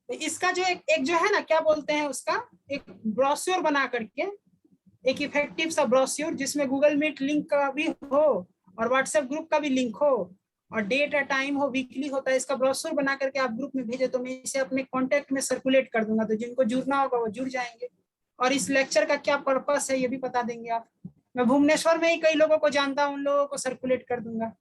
तो इसका जो एक जो है ना, क्या बोलते हैं उसका, एक ब्रोश्योर बना करके, एक इफेक्टिव सा ब्रोश्योर जिसमें गूगल मीट लिंक का भी हो और व्हाट्सएप ग्रुप का भी लिंक हो और डेट और टाइम हो, वीकली होता है, इसका ब्रोश्योर बना करके आप ग्रुप में भेजे तो मैं इसे अपने कांटेक्ट में सर्कुलेट कर दूंगा, तो जिनको जुड़ना होगा वो जुड़ जाएंगे। और इस लेक्चर का क्या पर्पस है ये भी बता देंगे आप। मैं भुवनेश्वर में ही कई लोगों को जानता हूँ, उन लोगों को सर्कुलेट कर दूंगा।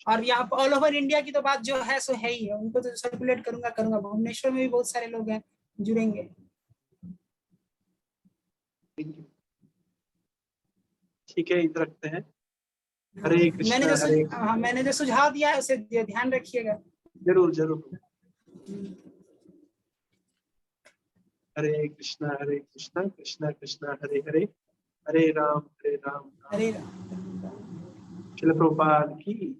और यहाँ पर ऑल ओवर इंडिया की तो बात जो है सो है ही है, उनको तो सर्कुलेट करूंगा। भुवनेश्वर में भी बहुत सारे लोग हैं, जुड़ेंगे। ठीक है, इधर रखते हैं। हरे कृष्णा हरे कृष्णा। मैंने जो सुझाव दिया है उसे ध्यान रखिएगा। जरूर जरूर। हरे कृष्णा कृष्णा कृष्णा हरे हरे, हरे राम हरे श्रील प्रभुपाद की।